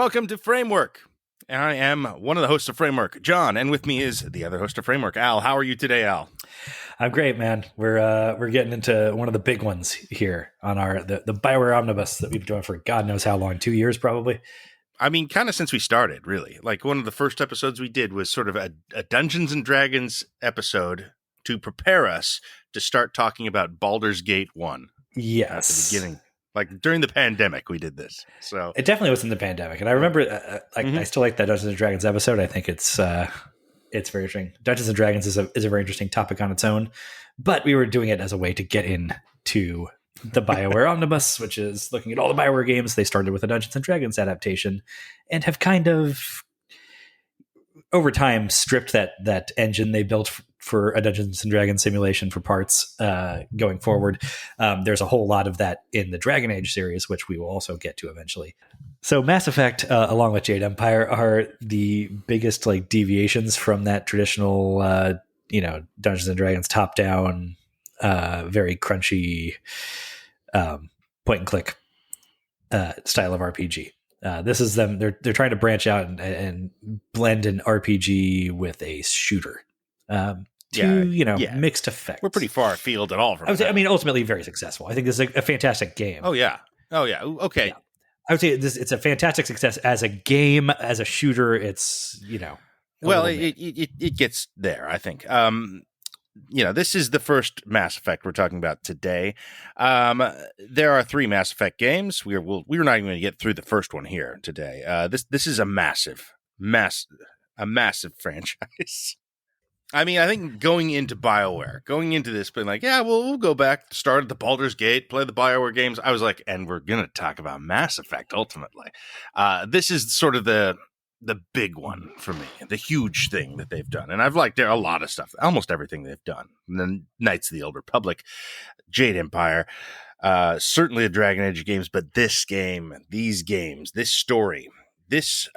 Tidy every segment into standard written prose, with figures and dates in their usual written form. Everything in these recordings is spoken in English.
Welcome to Framework. And I am one of the hosts of Framework, John, and with me is the other host of Framework, Al. How are you today, Al? I'm great, man. We're getting into one of the big ones here on the Bioware Omnibus that we've been doing for God knows how long, 2 years probably. I mean, kind of since we started, really. Like one of the first episodes we did was sort of a Dungeons and Dragons episode to prepare us to start talking about Baldur's Gate 1. Yes. At the beginning. Like during the pandemic, we did this. So it definitely was in the pandemic, and I remember. I still like that Dungeons and Dragons episode. I think it's very interesting. Dungeons and Dragons is a very interesting topic on its own, but we were doing it as a way to get into the Bioware Omnibus, which is looking at all the Bioware games. They started with a Dungeons and Dragons adaptation, and have kind of over time stripped that engine they built for a Dungeons and Dragons simulation for parts going forward. There's a whole lot of that in the Dragon Age series, which we will also get to eventually. So Mass Effect, along with Jade Empire, are the biggest like deviations from that traditional, Dungeons and Dragons top-down, very crunchy point and click style of RPG. This is them. They're trying to branch out and blend an RPG with a shooter. Mixed effect. We're pretty far afield at all from that. I mean, ultimately very successful. I think this is a fantastic game. Oh yeah. Okay. Yeah. I would say it's a fantastic success as a game, as a shooter. It's well, it gets there. I think. This is the first Mass Effect we're talking about today. There are 3 Mass Effect games. We're not even going to get through the first one here today. This is a massive franchise. I mean, I think going into this, being like, yeah, we'll go back, start at the Baldur's Gate, play the BioWare games. I was like, and we're going to talk about Mass Effect ultimately. This is sort of the big one for me, the huge thing that they've done. And I've liked a lot of stuff, almost everything they've done. And then Knights of the Old Republic, Jade Empire, certainly the Dragon Age games, but this game, these games, this story, this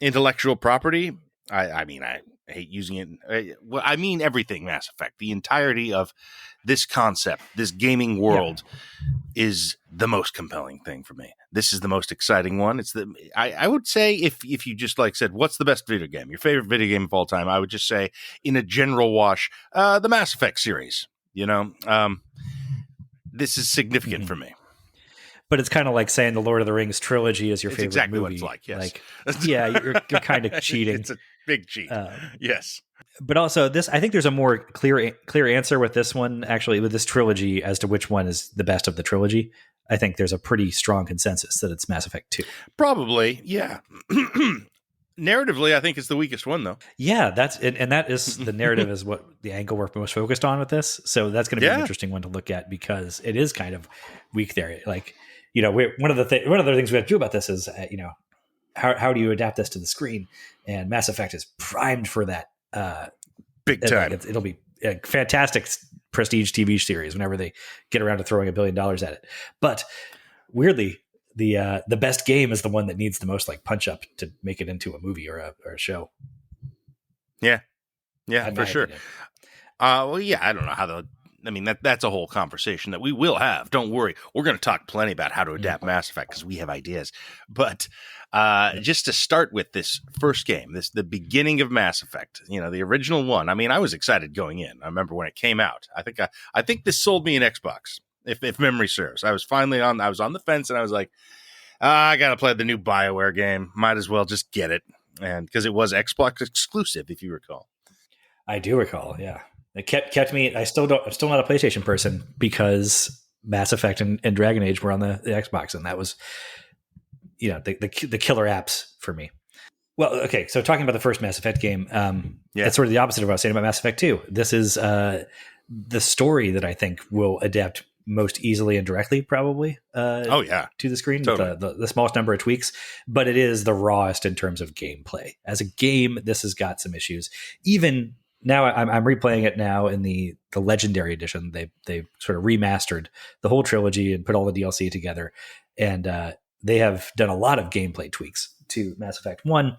intellectual property, I mean, I hate using it. I mean everything Mass Effect. The entirety of this concept, this gaming world, is the most compelling thing for me. This is the most exciting one. I would say if you just like said, what's the best video game? Your favorite video game of all time? I would just say, in a general wash, the Mass Effect series. This is significant for me. But it's kind of like saying the Lord of the Rings trilogy is your favorite exactly movie. What it's like, yes. You're kind of cheating. It's a big cheat. Yes. But also I think there's a more clear answer with this one, actually, with this trilogy as to which one is the best of the trilogy. I think there's a pretty strong consensus that it's Mass Effect 2. Probably, yeah. Narratively, I think it's the weakest one, though. Yeah, that is the narrative is what the angle we're most focused on with this. So that's going to be an interesting one to look at because it is kind of weak there. Like, one of the things we have to do about this is, how do you adapt this to the screen? And Mass Effect is primed for that. Big time. It'll be a fantastic prestige TV series whenever they get around to throwing $1 billion at it. But weirdly, the best game is the one that needs the most like punch up to make it into a movie or a show. Yeah, for sure. I don't know how that's a whole conversation that we will have. Don't worry. We're going to talk plenty about how to adapt Mass Effect because we have ideas. But just to start with this first game, the beginning of Mass Effect, the original one. I mean, I was excited going in. I remember when it came out. I think this sold me an Xbox, if memory serves. I was on the fence and I was like, I got to play the new BioWare game. Might as well just get it. And because it was Xbox exclusive, if you recall. I do recall. Yeah. It kept me. I'm still not a PlayStation person because Mass Effect and Dragon Age were on the Xbox, and that was, the killer apps for me. Well, okay. So talking about the first Mass Effect game, that's sort of the opposite of what I was saying about Mass Effect 2. This is the story that I think will adapt most easily and directly, probably. To the screen, totally. With the smallest number of tweaks, but it is the rawest in terms of gameplay. As a game, this has got some issues. Even now, I'm replaying it now in the Legendary Edition. They sort of remastered the whole trilogy and put all the DLC together, and they have done a lot of gameplay tweaks to Mass Effect 1.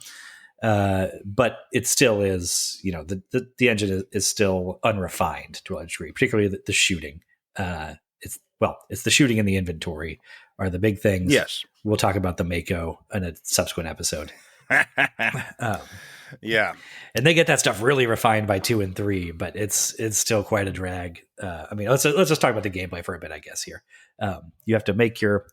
But it still is, the engine is still unrefined to a large degree, particularly the shooting. It's the shooting in the inventory are the big things. Yes. We'll talk about the Mako in a subsequent episode. Yeah. And they get that stuff really refined by 2 and 3, but it's still quite a drag. I mean, let's just talk about the gameplay for a bit, I guess. Here, you have to make your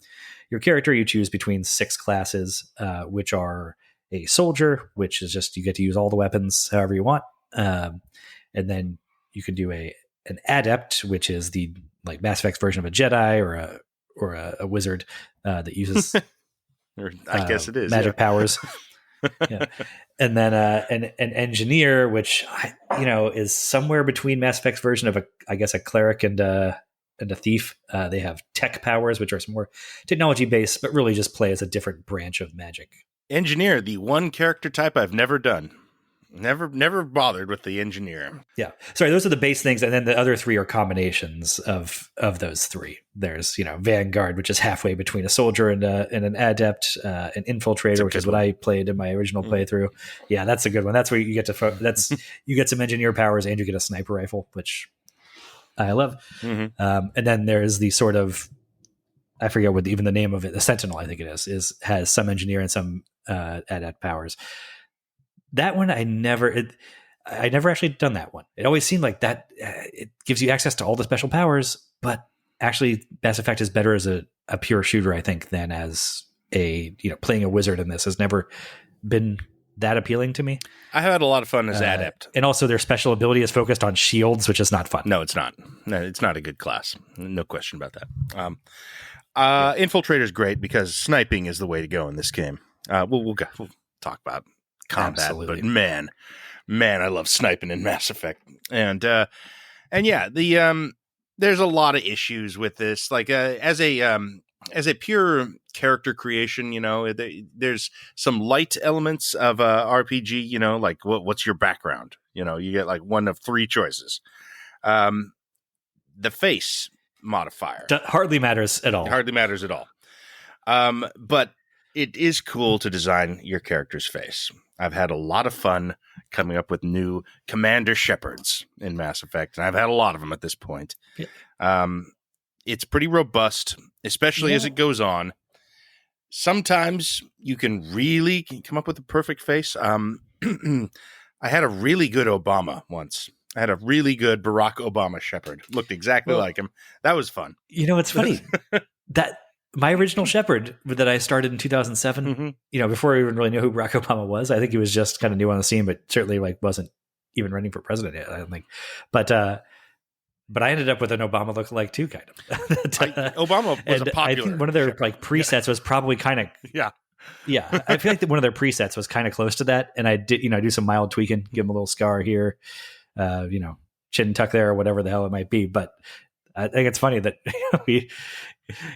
character. You choose between 6 classes, which are a soldier, which is just you get to use all the weapons however you want, and then you can do an adept, which is the like Mass Effect's version of a Jedi or a wizard that uses. I guess it is magic powers. Yeah. And then an engineer, which is somewhere between Mass Effect's version of a cleric and a thief. They have tech powers, which are some more technology based, but really just play as a different branch of magic. Engineer, the one character type I've never done. Never bothered with the engineer. Yeah. Sorry, those are the base things, and then the other 3 are combinations of those 3. There's Vanguard, which is halfway between a soldier and an adept, an infiltrator, which is what I played in my original playthrough. Yeah, that's a good one. That's where you get to you get some engineer powers and you get a sniper rifle, which I love. Mm-hmm. And then there's the sort of, I forget what even the name of it, the Sentinel, I think it has some engineer and some adept powers. That one, I never actually done that one. It always seemed like that it gives you access to all the special powers, but actually Mass Effect is better as a pure shooter, I think, than as playing a wizard in this has never been that appealing to me. I had a lot of fun as adept. And also their special ability is focused on shields, which is not fun. No, it's not. No, it's not a good class. No question about that. Infiltrator is great because sniping is the way to go in this game. We'll talk about combat. Absolutely. But man, I love sniping in Mass Effect. And yeah, there's a lot of issues with this. Like as a pure character creation, there's some light elements of RPG. Like what's your background? You get like one of 3 choices. The face modifier hardly matters at all. But it is cool to design your character's face. I've had a lot of fun coming up with new Commander Shepards in Mass Effect, and I've had a lot of them at this point. Yeah. It's pretty robust, especially as it goes on. Sometimes you can really come up with the perfect face. I had a really good Obama once. I had a really good Barack Obama Shepard. Looked exactly like him. That was fun. It's funny. that my original Shepard that I started in 2007, before I even really knew who Barack Obama was, I think he was just kind of new on the scene, but certainly wasn't even running for president yet, I don't think. But I ended up with an Obama lookalike too, kind of. Obama was a popular. I think one of their presets was probably kind of yeah. I feel like one of their presets was kind of close to that, and I did do some mild tweaking, give him a little scar here, chin tuck there, or whatever the hell it might be. But I think it's funny that we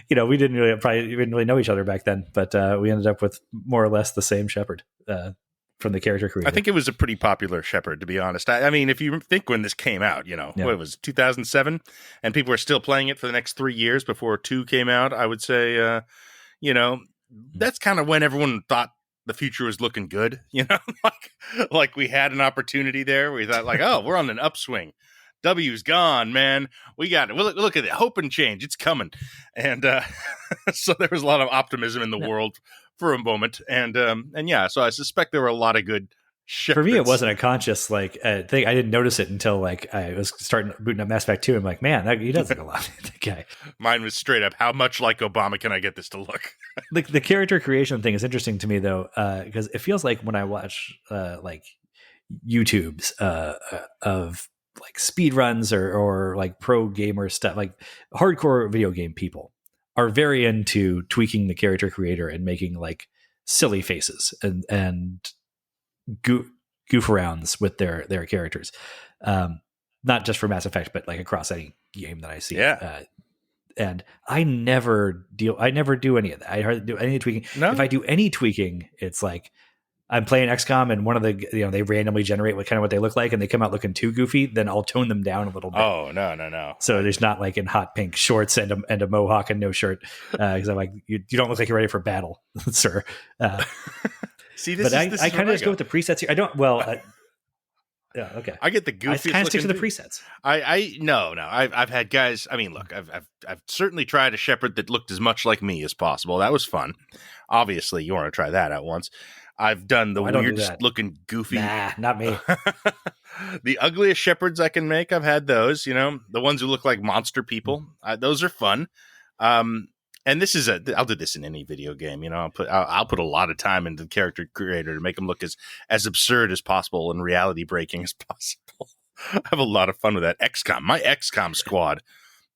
didn't really know each other back then, but we ended up with more or less the same Shepard from the character creator. I think it was a pretty popular Shepard, to be honest. I mean, if you think when this came out, what it was 2007, and people were still playing it for the next 3 years before 2 came out, I would say, that's kind of when everyone thought the future was looking good, like we had an opportunity there. We thought like, oh, we're on an upswing. W's gone, man. We got it. Look at it. Hope and change. It's coming. And so there was a lot of optimism in the world for a moment. And yeah, so I suspect there were a lot of good Shepards. For me, it wasn't a conscious thing. I didn't notice it until I was starting booting up Mass Effect 2. I'm like, man, he does look a lot like the guy. Mine was straight up, how much like Obama can I get this to look? The character creation thing is interesting to me, though, because it feels like when I watch like YouTubes of like speed runs or like pro gamer stuff, like hardcore video game people are very into tweaking the character creator and making like silly faces and goof arounds with their characters. Not just for Mass Effect, but like across any game that I see. Yeah. And I never do any of that. I hardly do any tweaking. No. If I do any tweaking, it's like I'm playing XCOM and one of the, they randomly generate what they look like and they come out looking too goofy, then I'll tone them down a little bit. Oh, no. So there's not like in hot pink shorts and a mohawk and no shirt. Cause I'm like, you don't look like you're ready for battle, sir. See, I kind of just go with the presets here. I don't, Yeah, okay. I get the I goofiest kind of stick to the looking. presets. No. I've had guys. I mean, look, I've certainly tried a shepherd that looked as much like me as possible. That was fun. Obviously, you want to try that out once. I've done the I don't do weirdest that. looking goofy. Nah, not me. The ugliest shepherds I can make. I've had those. You know, the ones who look like monster people. Those are fun. And this is I'll do this in any video game. You know, I'll put a lot of time into the character creator to make them look as absurd as possible and reality breaking as possible. I have a lot of fun with that. My XCOM squad,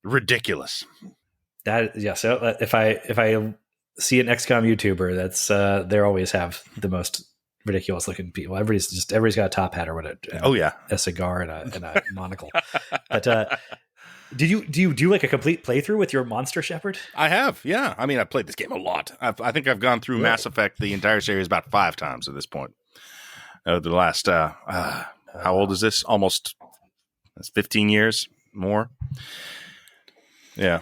ridiculous. So if I see an XCOM YouTuber, that's they always have the most ridiculous looking people. Everybody's got a top hat or whatever. A cigar and a monocle. But do you do like a complete playthrough with your monster shepherd? I have, yeah. I mean, I've played this game a lot. I think I've gone through Mass Effect, the entire series, about 5 times at this point. The last how old is this? Almost 15 years more. Yeah,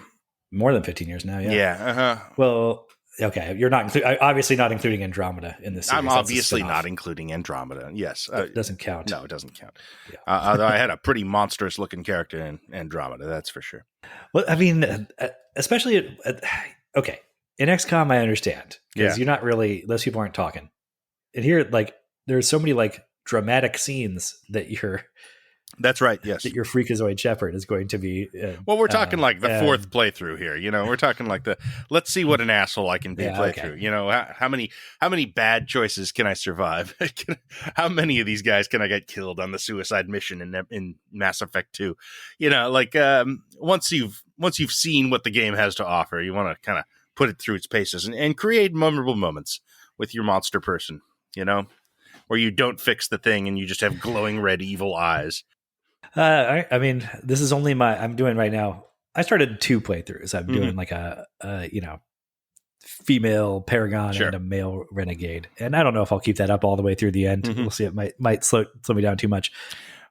more than 15 years now. Yeah. Yeah. Well, okay, you're not obviously not including Andromeda in this series. I'm obviously not including Andromeda. Yes, it doesn't count. No, it doesn't count. Yeah. Although I had a pretty monstrous looking character in Andromeda, that's for sure. Well, I mean, especially okay, in XCOM, I understand because you're not really; those people aren't talking. And here, like, there's so many like dramatic scenes that you're. That's right. Yes, that your Freakazoid Shepherd is going to be. Well, we're talking like the 4th playthrough here. You know, we're talking like let's see what an asshole I can be playthrough. Okay. You know, how many bad choices can I survive? How many of these guys can I get killed on the suicide mission in Mass Effect 2? You know, like once you've seen what the game has to offer, you want to kind of put it through its paces and create memorable moments with your monster person. You know, where you don't fix the thing and you just have glowing red evil eyes. I mean, this is only I'm doing right now. I started 2 playthroughs. I'm doing like a female Paragon and a male Renegade. And I don't know if I'll keep that up all the way through the end. We'll see. It might slow me down too much.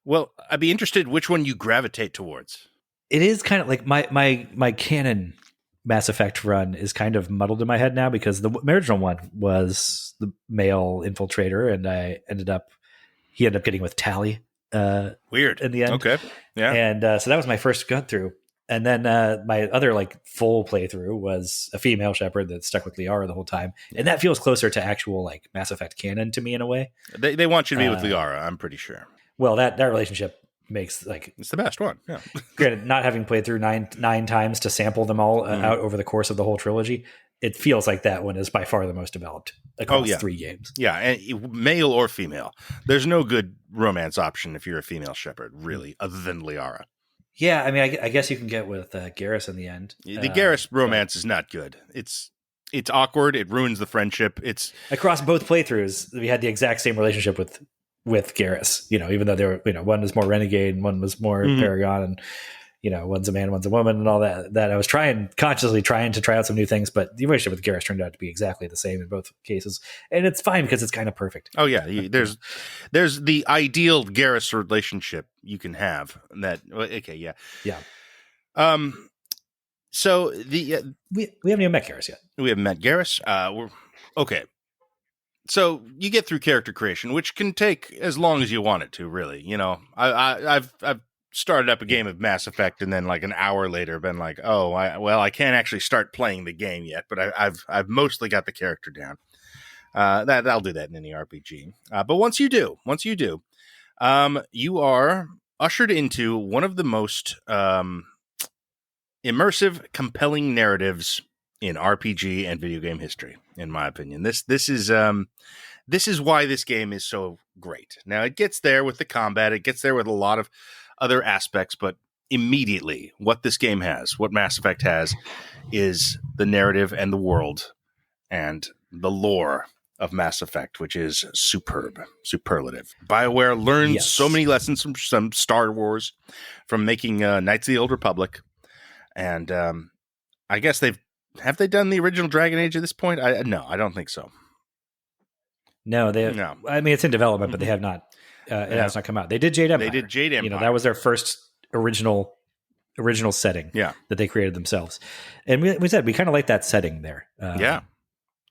Well, I'd be interested which one you gravitate towards. It is kind of like my canon Mass Effect run is kind of muddled in my head now because the original one was the male infiltrator, and he ended up getting with Tally. Weird in the end. Okay. Yeah. And so that was my first gun through. And then my other like full playthrough was a female shepherd that stuck with Liara the whole time. And that feels closer to actual like Mass Effect canon to me in a way. They want you to be with Liara, I'm pretty sure. Well, that relationship makes like it's the best one. Yeah. Granted, not having played through nine times to sample them all out over the course of the whole trilogy, it feels like that one is by far the most developed across 3 games. Yeah, and male or female. There's no good romance option if you're a female shepherd, really, other than Liara. Yeah, I mean, I guess you can get with Garrus in the end. The Garrus romance is not good. It's awkward. It ruins the friendship. It's across both playthroughs. We had the exact same relationship with Garrus. You know, even though they were, one was more Renegade and one was more Paragon, and one's a man, one's a woman, and all that. That I was consciously trying to try out some new things, but the relationship with Garrus turned out to be exactly the same in both cases, and it's fine because it's kind of perfect. Oh yeah, there's the ideal Garrus relationship you can have. That okay, yeah. So we haven't even met Garrus yet. We haven't met Garrus. We're okay. So you get through character creation, which can take as long as you want it to. Really, I've started up a game of Mass Effect and then like an hour later been like, I can't actually start playing the game yet, but I've mostly got the character down. I'll do that in any RPG. But once you do, you are ushered into one of the most immersive, compelling narratives in RPG and video game history, in my opinion. This is why this game is so great. Now it gets there with the combat, it gets there with a lot of other aspects, but immediately what this game has, what Mass Effect has, is the narrative and the world and the lore of Mass Effect, which is superlative. Bioware learned so many lessons from some Star Wars, from making Knights of the Old Republic, and I guess have they done the original Dragon Age at this point? No, I don't think so. No. I mean, it's in development, but they have not. It has not come out. They did Jade Empire. They did Jade Empire. That was their first original setting. That they created themselves, and we said we kind of like that setting there.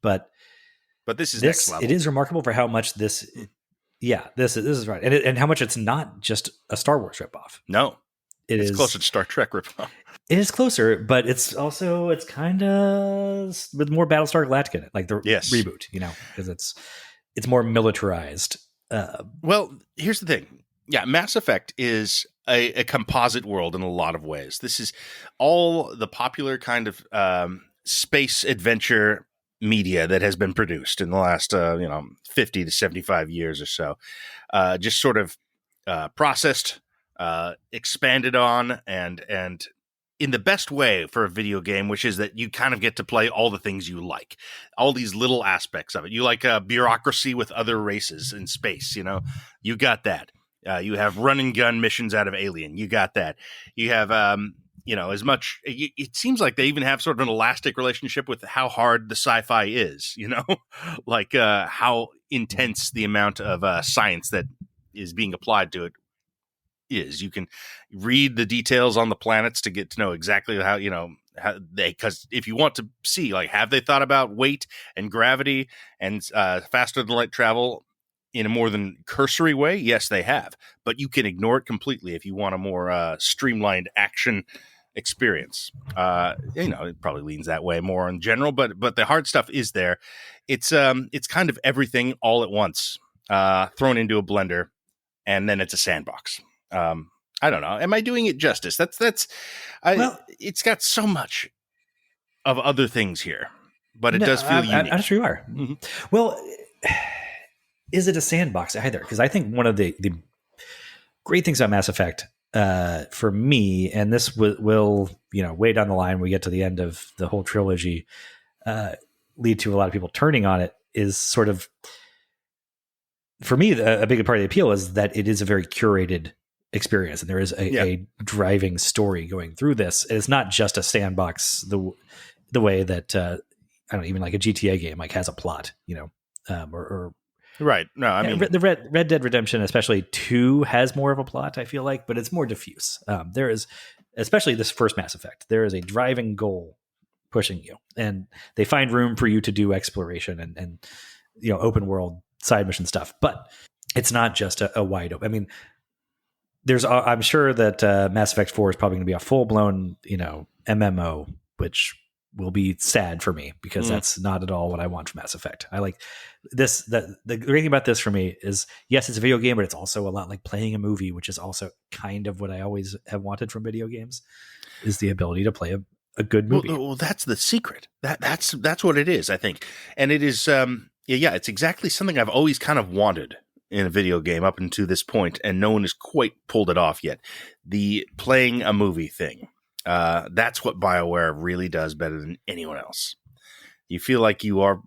But this is next level. It is remarkable for how much this Yeah, this is right, and how much it's not just a Star Wars ripoff. No, It it's is closer to Star Trek ripoff. It is closer, but it's kind of with more Battlestar Galactica in it, like the Yes. reboot, because it's more militarized. Well, here's the thing. Yeah, Mass Effect is a composite world in a lot of ways. This is all the popular kind of space adventure media that has been produced in the last 50 to 75 years or so. Just sort of processed, expanded on, and in the best way for a video game, which is that you kind of get to play all the things you like, all these little aspects of it. You like bureaucracy with other races in space, you got that. You have run and gun missions out of Alien. You got that. You have, as much, it seems like they even have sort of an elastic relationship with how hard the sci-fi is, like how intense the amount of science that is being applied to it is. You can read the details on the planets to get to know exactly how because if you want to see, like, have they thought about weight and gravity and faster than light travel in a more than cursory way? Yes, they have, but you can ignore it completely if you want a more streamlined action experience. It probably leans that way more in general, but the hard stuff is there. It's kind of everything all at once, thrown into a blender, and then it's a sandbox. I don't know. Am I doing it justice? It's got so much of other things here, but it does feel unique. I'm sure you are. Mm-hmm. Well, is it a sandbox either? Because I think one of the great things about Mass Effect for me, and this will way down the line when we get to the end of the whole trilogy, lead to a lot of people turning on it, is sort of, for me, a big part of the appeal is that it is a very curated experience, and there is a driving story going through this. It's not just a sandbox the way that I don't know, even like a GTA game like has a plot, or right. No, I mean the Red Dead Redemption, especially 2, has more of a plot, I feel like, but it's more diffuse. There is, especially this first Mass Effect, there is a driving goal pushing you, and they find room for you to do exploration and open world side mission stuff, but it's not just a wide open. I mean, I'm sure that Mass Effect 4 is probably going to be a full blown MMO, which will be sad for me because that's not at all what I want from Mass Effect. I like this. The great thing about this for me is, yes, it's a video game, but it's also a lot like playing a movie, which is also kind of what I always have wanted from video games, is the ability to play a good movie. Well, that's the secret. That's what it is, I think. And it is, it's exactly something I've always kind of wanted in a video game up until this point, and no one has quite pulled it off yet. The playing a movie thing. That's what BioWare really does better than anyone else. You feel like you are,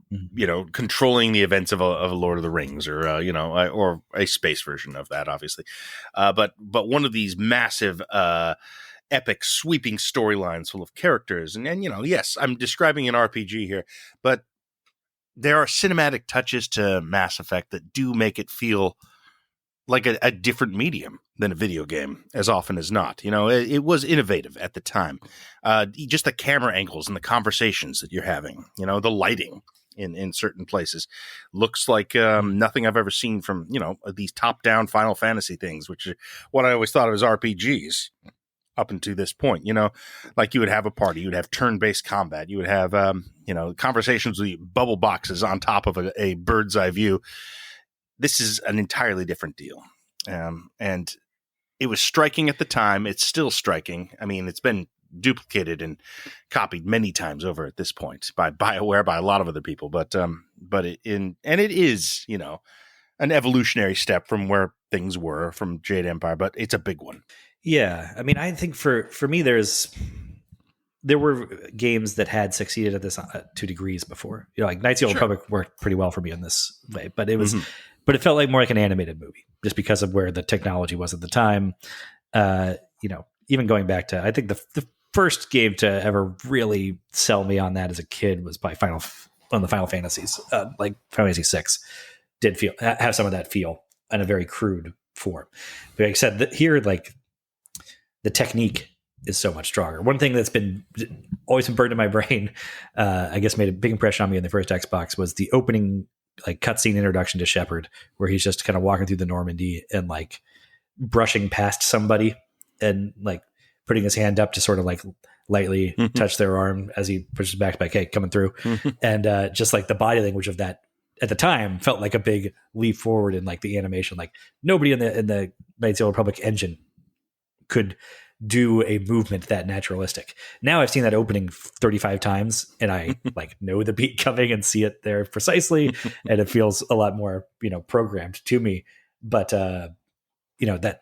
controlling the events of a Lord of the Rings, or or a space version of that, obviously. But one of these massive, epic, sweeping storylines full of characters, and yes, I'm describing an RPG here, but there are cinematic touches to Mass Effect that do make it feel like a different medium than a video game, as often as not. It was innovative at the time. Just the camera angles and the conversations that you're having, the lighting in certain places looks like nothing I've ever seen from, these top-down Final Fantasy things, which is what I always thought of as RPGs up until this point. Like you would have a party, you would have turn-based combat, you would have, conversations with bubble boxes on top of a bird's eye view. This is an entirely different deal. And it was striking at the time. It's still striking. I mean, it's been duplicated and copied many times over at this point by BioWare, by a lot of other people. But it is, an evolutionary step from where things were from Jade Empire, but it's a big one. Yeah. I mean, I think for me, there were games that had succeeded at this 2 degrees before. Like Knights of the Old Republic worked pretty well for me in this way, but it was, but it felt like more like an animated movie just because of where the technology was at the time. Even going back to, I think the first game to ever really sell me on that as a kid was by one of the Final Fantasies, like Final Fantasy 6 did have some of that feel in a very crude form. But like I said, here, like the technique is so much stronger. One thing that's always been burned in my brain, I guess made a big impression on me in the first Xbox, was the opening like cutscene introduction to Shepard, where he's just kind of walking through the Normandy and like brushing past somebody and like putting his hand up to sort of like lightly touch their arm as he pushes back, like, hey, coming through. And just like the body language of that at the time felt like a big leap forward in like the animation. Like nobody in the Knights of the Old Republic engine could do a movement that naturalistic. Now I've seen that opening 35 times and I like know the beat coming and see it there precisely. And it feels a lot more, programmed to me. But, that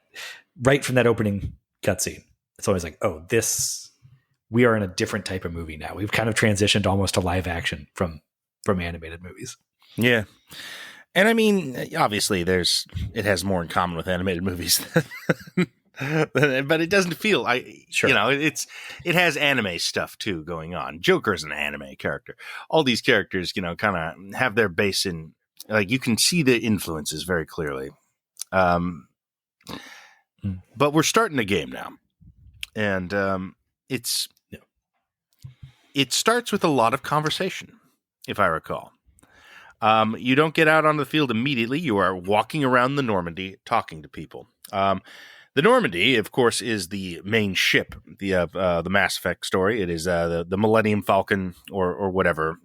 right from that opening cutscene, it's always like, oh, we are in a different type of movie now. We've kind of transitioned almost to live action from animated movies. Yeah. And I mean, obviously it has more in common with animated movies but it doesn't feel sure. It has anime stuff too going on. Joker's an anime character. All these characters, kind of have their base in, like, you can see the influences very clearly. But we're starting a game now, and it starts with a lot of conversation, if I recall. You don't get out on the field immediately. You are walking around the Normandy, talking to people. The Normandy, of course, is the main ship, the Mass Effect story. It is the Millennium Falcon or whatever.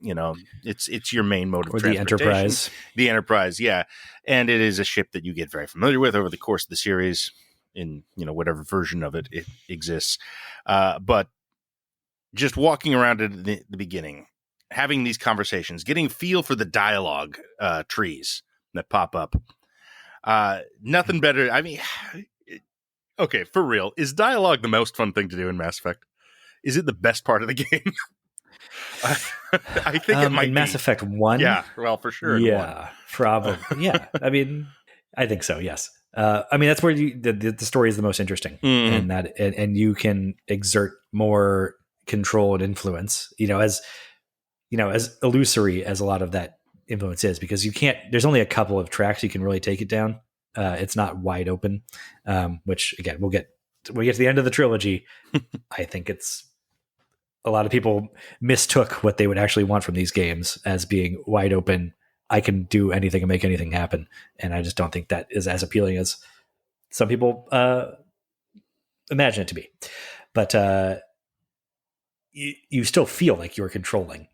It's your main mode of transportation. The Enterprise. The Enterprise, yeah. And it is a ship that you get very familiar with over the course of the series in, whatever version of it exists. But just walking around at the beginning, having these conversations, getting a feel for the dialogue trees that pop up. Nothing better. I mean... Okay, for real, is dialogue the most fun thing to do in Mass Effect? Is it the best part of the game? I think it might in be. Mass Effect 1? Yeah, well, for sure. Yeah, probably. Yeah, I mean, I think so, yes. I mean, that's where the story is the most interesting, and you can exert more control and influence, as illusory as a lot of that influence is, because there's only a couple of tracks you can really take it down. It's not wide open, which again, when we get to the end of the trilogy, I think it's a lot of people mistook what they would actually want from these games as being wide open. I can do anything and make anything happen. And I just don't think that is as appealing as some people imagine it to be. But you still feel like you're controlling,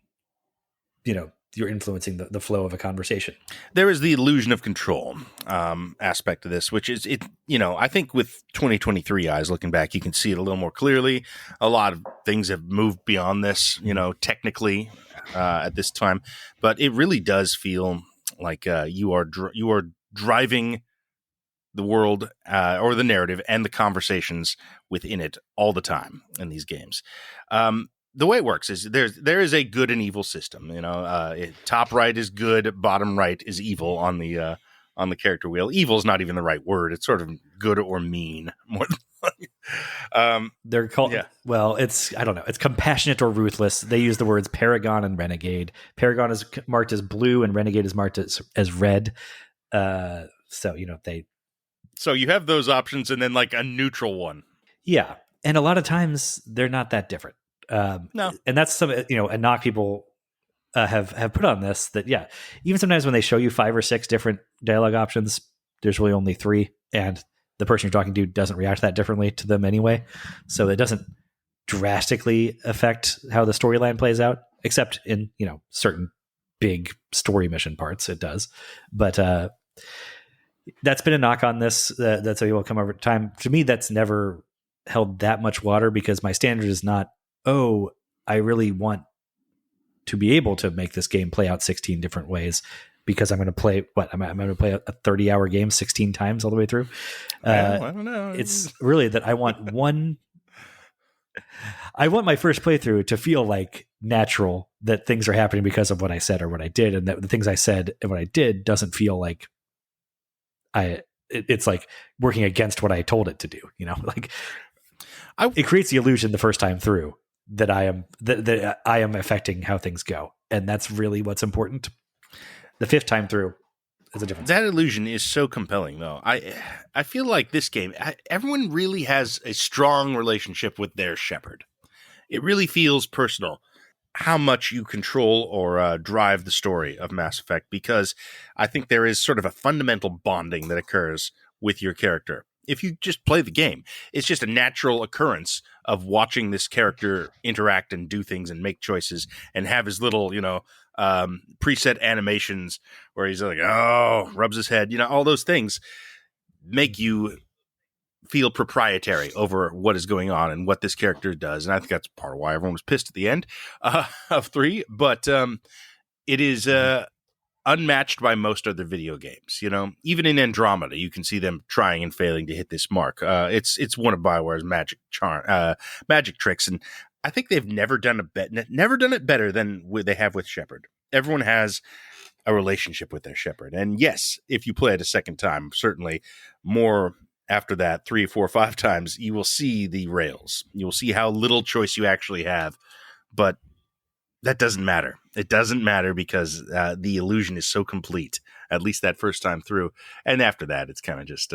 you're influencing the flow of a conversation. There is the illusion of control aspect of this, which is, I think with 2023 eyes looking back, you can see it a little more clearly. A lot of things have moved beyond this, technically at this time, but it really does feel like you are driving the world or the narrative and the conversations within it all the time in these games. The way it works is there is a good and evil system. Top right is good, bottom right is evil on the character wheel. Evil is not even the right word. It's sort of good or mean more than they're called. Yeah. Well, it's, I don't know. It's compassionate or ruthless. They use the words Paragon and Renegade. Paragon is marked as blue and Renegade is marked as red. So you have those options and then like a neutral one. Yeah, and a lot of times they're not that different. No, and that's some, a knock people have put on this, that even sometimes when they show you 5 or 6 different dialogue options, there's really only 3, and the person you're talking to doesn't react that differently to them anyway, so it doesn't drastically affect how the storyline plays out, except in certain big story mission parts it does. But that's been a knock on this. That's how will come over time. To me, that's never held that much water, because my standard is not, oh, I really want to be able to make this game play out 16 different ways, because I'm going to play I'm going to play a 30-hour game 16 times all the way through. I don't know. It's really that I want I want my first playthrough to feel like natural, that things are happening because of what I said or what I did, and that the things I said and what I did doesn't feel like it's like working against what I told it to do. It creates the illusion the first time through that I am affecting how things go, and that's really what's important. The 5th time through is a difference. That illusion is so compelling, though. I feel like this game, everyone really has a strong relationship with their Shepard. It really feels personal. how much you control or drive the story of Mass Effect, because I think there is sort of a fundamental bonding that occurs with your character. If you just play the game, it's just a natural occurrence of watching this character interact and do things and make choices and have his little, preset animations where he's like, oh, rubs his head, all those things make you feel proprietary over what is going on and what this character does. And I think that's part of why everyone was pissed at the end of 3. But it is unmatched by most other video games. Even in Andromeda, you can see them trying and failing to hit this mark. It's one of Bioware's magic tricks, and I think they've never done it better than they have with Shepard. Everyone has a relationship with their Shepard, and yes, if you play it a second time, certainly more. After that, 3, 4, 5 times, you will see the rails. You will see how little choice you actually have. But that doesn't matter. It doesn't matter because the illusion is so complete, at least that first time through. And after that, it's kind of just...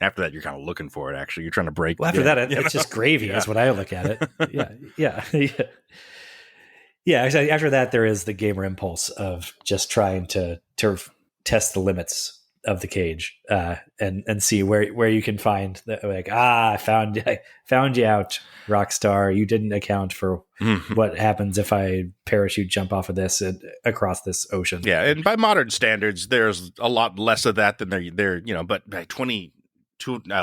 after that, you're kind of looking for it, actually. You're trying to break... Well, after that, it's just gravy. That's what I look at it. Yeah. Yeah, after that, there is the gamer impulse of just trying to test the limits of the cage and see where you can find I found you out, Rockstar. You didn't account for what happens if I parachute jump off of this and across this ocean. Yeah, and by modern standards, there's a lot less of that than there but by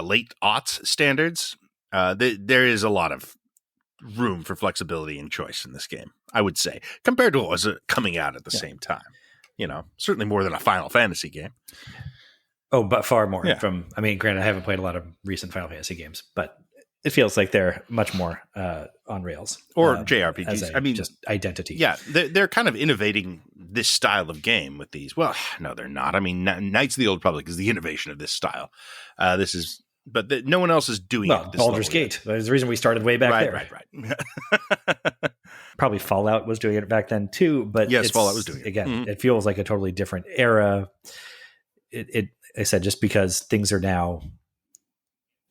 late aughts standards, there is a lot of room for flexibility and choice in this game, I would say, compared to what was coming out at the same time. Certainly more than a Final Fantasy game. Oh, but far more granted, I haven't played a lot of recent Final Fantasy games, but it feels like they're much more on rails. Or JRPGs. Just identity. Yeah, they're kind of innovating this style of game with these. Well, no, they're not. Knights of the Old Republic is the innovation of this style. No one else is doing it. Baldur's Gate. There's the reason we started way back there. Right. Probably Fallout was doing it back then too, but yes, Fallout was doing it. Again, It feels like a totally different era. I said, just because things are now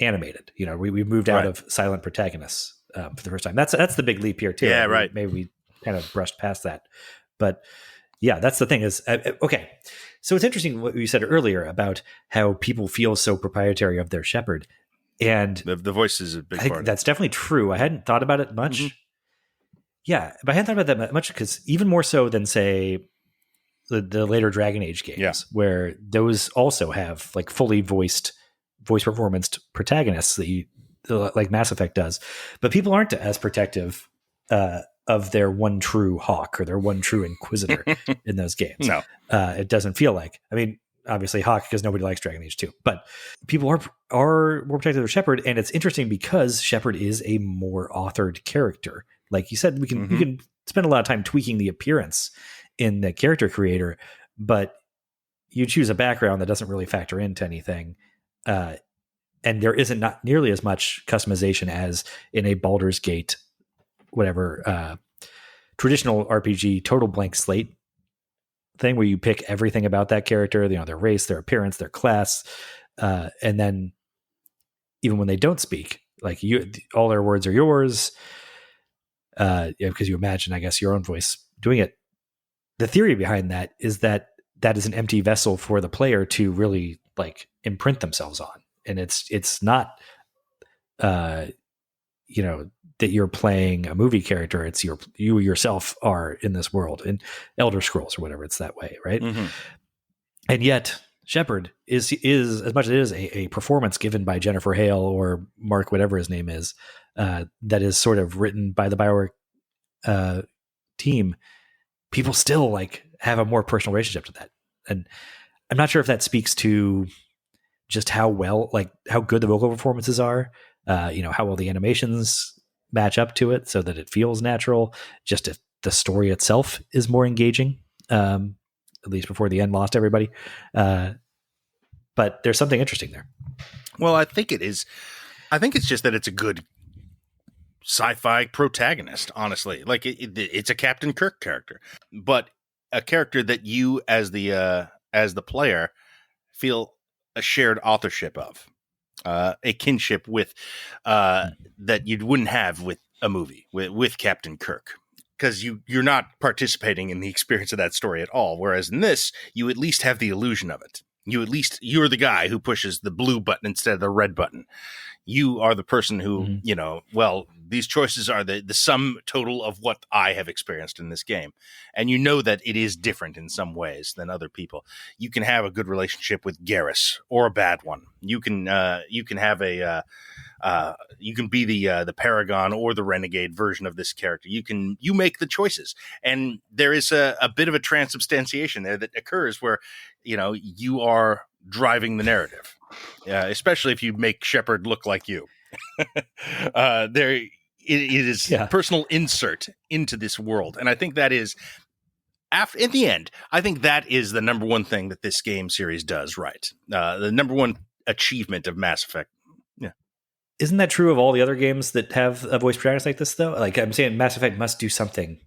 animated, we moved out of silent protagonists for the first time. That's the big leap here too. Yeah, right. Maybe we kind of brushed past that, but yeah, that's the thing is, okay. So it's interesting what you said earlier about how people feel so proprietary of their Shepard, and the voice is a big part. That's definitely true. I hadn't thought about it much. Mm-hmm. Yeah, but I hadn't thought about that much because even more so than say the later Dragon Age games, where those also have like fully voice performance protagonists that like Mass Effect does, but people aren't as protective of their one true Hawk or their one true Inquisitor in those games. No, it doesn't feel like. Obviously Hawk, because nobody likes Dragon Age 2, but people are more protective of Shepard, and it's interesting because Shepard is a more authored character. Like you said, we can spend a lot of time tweaking the appearance in the character creator, but you choose a background that doesn't really factor into anything. And there isn't not nearly as much customization as in a Baldur's Gate, whatever, traditional RPG, total blank slate thing where you pick everything about that character, their race, their appearance, their class. And then even when they don't speak, like all their words are yours. Because you imagine, I guess, your own voice doing it. The theory behind that is that is an empty vessel for the player to really like imprint themselves on. And it's not, that you're playing a movie character. It's you yourself are in this world in Elder Scrolls or whatever. It's that way. Right. Mm-hmm. And yet Shepard is as much as it is a performance given by Jennifer Hale or Mark, whatever his name is, that is sort of written by the Bioware team. People still like have a more personal relationship to that. And I'm not sure if that speaks to just how good the vocal performances are, how well the animations match up to it so that it feels natural. Just if the story itself is more engaging, at least before the end lost everybody. But there's something interesting there. Well, I think it is. I think it's just that it's a good sci-fi protagonist, honestly. Like it's a Captain Kirk character, but a character that you as the player feel a shared authorship of, a kinship with, that you wouldn't have with a movie with Captain Kirk. because you're not participating in the experience of that story at all. Whereas in this, you at least have the illusion of it. You're the guy who pushes the blue button instead of the red button. You are the person who, these choices are the sum total of what I have experienced in this game. And you know that it is different in some ways than other people. You can have a good relationship with Garrus or a bad one. You can have you can be the Paragon or the Renegade version of this character. You make the choices, and there is a bit of a transubstantiation there that occurs where you are driving the narrative, especially if you make Shepard look like you. It is personal insert into this world, and I think that is. In the end, I think that is the number one thing that this game series does right. The number one achievement of Mass Effect. Yeah. Isn't that true of all the other games that have a voice protagonist like this, though? Like I'm saying, Mass Effect must do something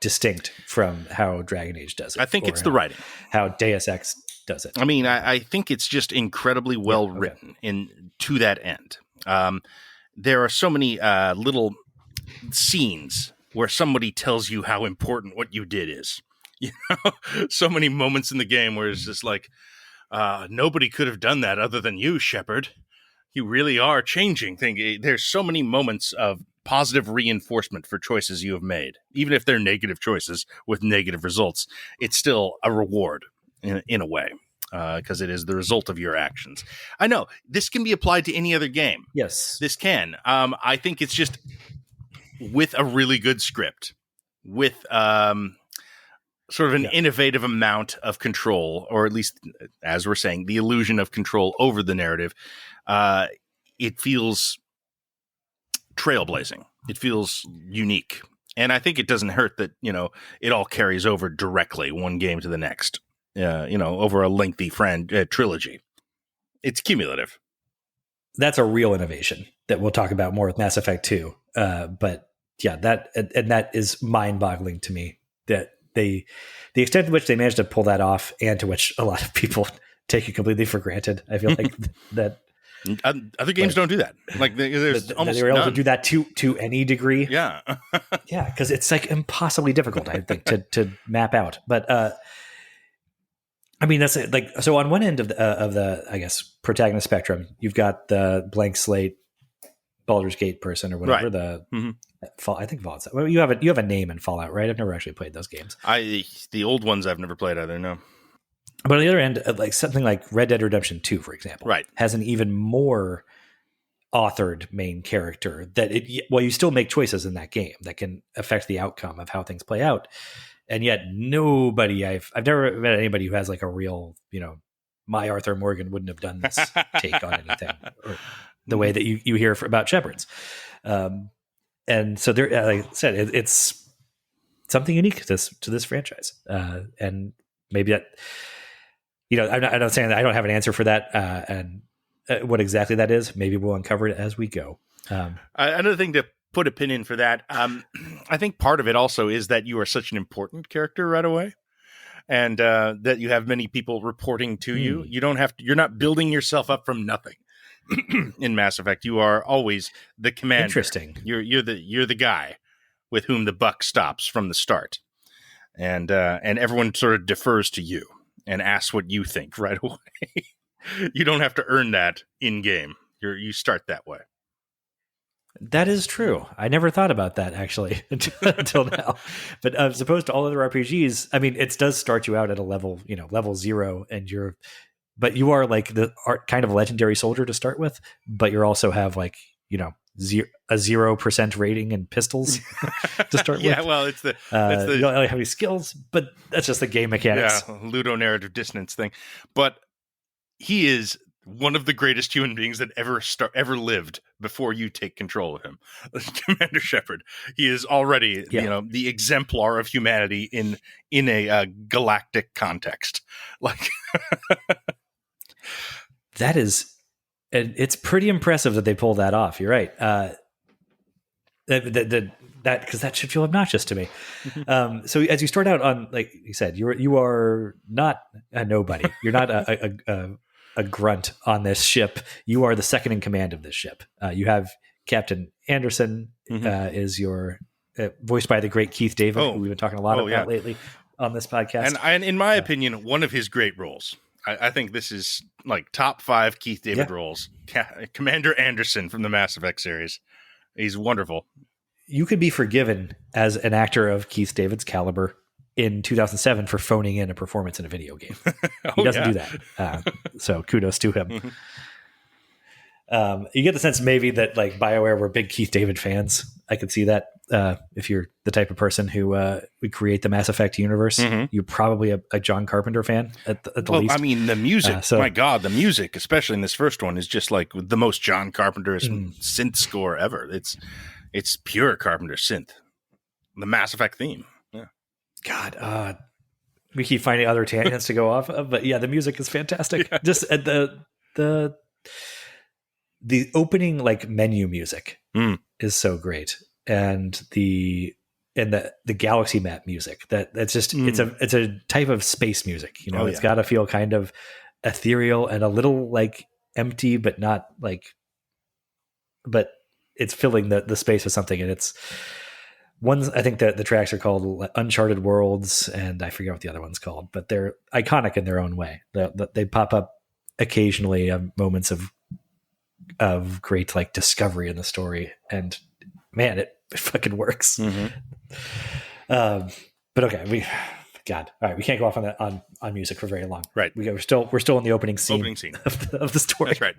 distinct from how Dragon Age does it. I think it's the writing. How Deus Ex does it. I mean, I think it's just incredibly well written to that end. There are so many little scenes where somebody tells you how important what you did is. So many moments in the game where it's just like, nobody could have done that other than you, Shepard. You really are changing things. There's so many moments of positive reinforcement for choices you have made. Even if they're negative choices with negative results, it's still a reward in a way, because it is the result of your actions. I know this can be applied to any other game. Yes, this can. I think it's just with a really good script, with sort of an innovative amount of control, or at least, as we're saying, the illusion of control over the narrative. It feels trailblazing. It feels unique. And I think it doesn't hurt that, it all carries over directly one game to the next, over a lengthy trilogy. It's cumulative. That's a real innovation that we'll talk about more with Mass Effect 2. But yeah, that is mind-boggling to me, that the extent to which they managed to pull that off, and to which a lot of people take it completely for granted. I feel like that other games don't do that. Like there's almost they were able none. to do that to any degree. Yeah, yeah, because it's like impossibly difficult, I think, to map out. But I mean, that's like, so on one end of the I guess protagonist spectrum, you've got the blank slate Baldur's Gate person or whatever. Right. I think Fallout. Well, you have a name in Fallout, right? I've never actually played those games. The old ones I've never played either. No. But on the other end, like something like Red Dead Redemption 2, for example, right, has an even more authored main character that you still make choices in that game that can affect the outcome of how things play out. And yet I've never met anybody who has like a real, my Arthur Morgan wouldn't have done this take on anything, or the way that you hear about Shepard's. And so there, like I said, it's something unique to this franchise. And maybe that, I'm not saying that I don't have an answer for that, and what exactly that is. Maybe we'll uncover it as we go. Another thing to put a pin in for that, I think part of it also is that you are such an important character right away, and that you have many people reporting to you. You're not building yourself up from nothing. In Mass Effect, you are always the commander. Interesting. You're the guy with whom the buck stops from the start, and everyone sort of defers to you and asks what you think right away. You don't have to earn that in game. You start that way. That is true. I never thought about that actually until now. But as opposed to all other RPGs, I mean, it does start you out at a level, level 0, and but you are like the kind of legendary soldier to start with, but you also have like, a 0% rating in pistols to start with. Yeah, well, it's you don't really have any skills, but that's just the game mechanics. Yeah, ludonarrative dissonance thing. But he is one of the greatest human beings that ever lived before you take control of him. Commander Shepard. He is already, the exemplar of humanity in a galactic context. Like that is, it's pretty impressive that they pull that off. You're right. That because that should feel obnoxious to me. So as you start out on, like you said, you are not a nobody. You're not a grunt on this ship. You are the second in command of this ship. You have Captain Anderson is your voiced by the great Keith David, who we've been talking a lot about lately on this podcast. And in my opinion, one of his great roles. I think this is like top 5 Keith David roles. Commander Anderson from the Mass Effect series. He's wonderful. You could be forgiven as an actor of Keith David's caliber in 2007 for phoning in a performance in a video game. He doesn't do that. So kudos to him. You get the sense maybe that like BioWare were big Keith David fans. I could see that. If you're the type of person who would create the Mass Effect universe, you're probably a John Carpenter fan at the least. I mean, the music, my God, the music, especially in this first one, is just like the most John Carpenter synth score ever. It's pure Carpenter synth. The Mass Effect theme. Yeah. God, we keep finding other tangents to go off of, but yeah, the music is fantastic. Yeah. Just the opening like menu music is so great. And the galaxy map music that's just it's a type of space music, it's got to feel kind of ethereal and a little like empty, but not like, but it's filling the space with something. And it's ones, I think that the tracks are called Uncharted Worlds, and I forget what the other one's called, but they're iconic in their own way. They pop up occasionally, moments of great like discovery in the story, and man, it fucking works. But okay, all right, we can't go off on music for very long. Right. We're still in the opening scene of the story. That's right.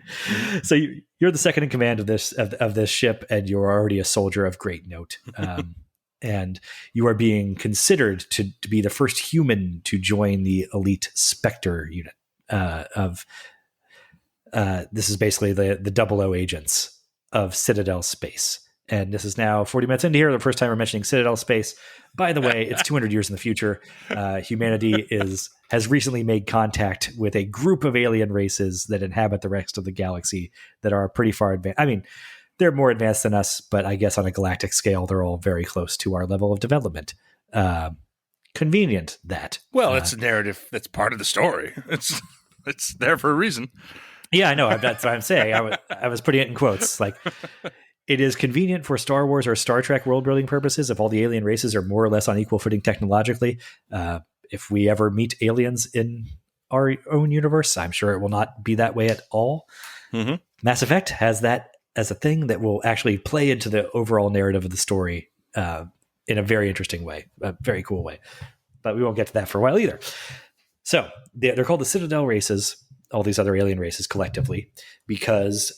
So you're the second in command of this ship, and you're already a soldier of great note. And you are being considered to be the first human to join the elite Spectre unit this is basically the 00 agents of Citadel Space. And this is now 40 minutes into here, the first time we're mentioning Citadel Space. By the way, it's 200 years in the future. Humanity has recently made contact with a group of alien races that inhabit the rest of the galaxy that are pretty far advanced. I mean, they're more advanced than us, but I guess on a galactic scale, they're all very close to our level of development. Convenient that. Well, it's a narrative that's part of the story. It's there for a reason. Yeah, I know. That's what I'm saying. I was putting it in quotes. Like, it is convenient for Star Wars or Star Trek world-building purposes if all the alien races are more or less on equal footing technologically. If we ever meet aliens in our own universe, I'm sure it will not be that way at all. Mass Effect has that as a thing that will actually play into the overall narrative of the story in a very interesting way, a very cool way. But we won't get to that for a while either. So they're called the Citadel races, all these other alien races collectively, because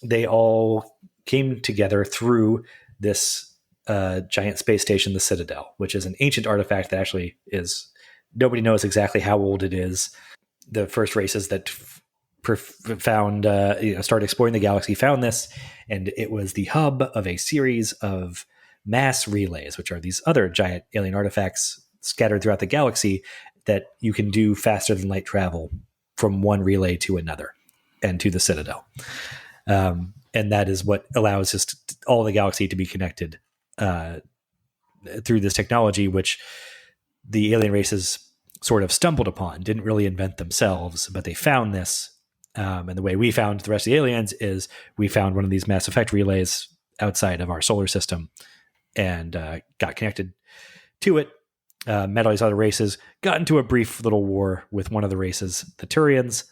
they all came together through this giant space station, the Citadel, which is an ancient artifact that actually is, nobody knows exactly how old it is. The first races that found, started exploring the galaxy found this, and it was the hub of a series of mass relays, which are these other giant alien artifacts scattered throughout the galaxy that you can do faster than light travel from one relay to another and to the Citadel. And that is what allows all the galaxy to be connected through this technology, which the alien races sort of stumbled upon, didn't really invent themselves, but they found this. And the way we found the rest of the aliens is we found one of these Mass Effect relays outside of our solar system and got connected to it, met all these other races, got into a brief little war with one of the races, the Turians,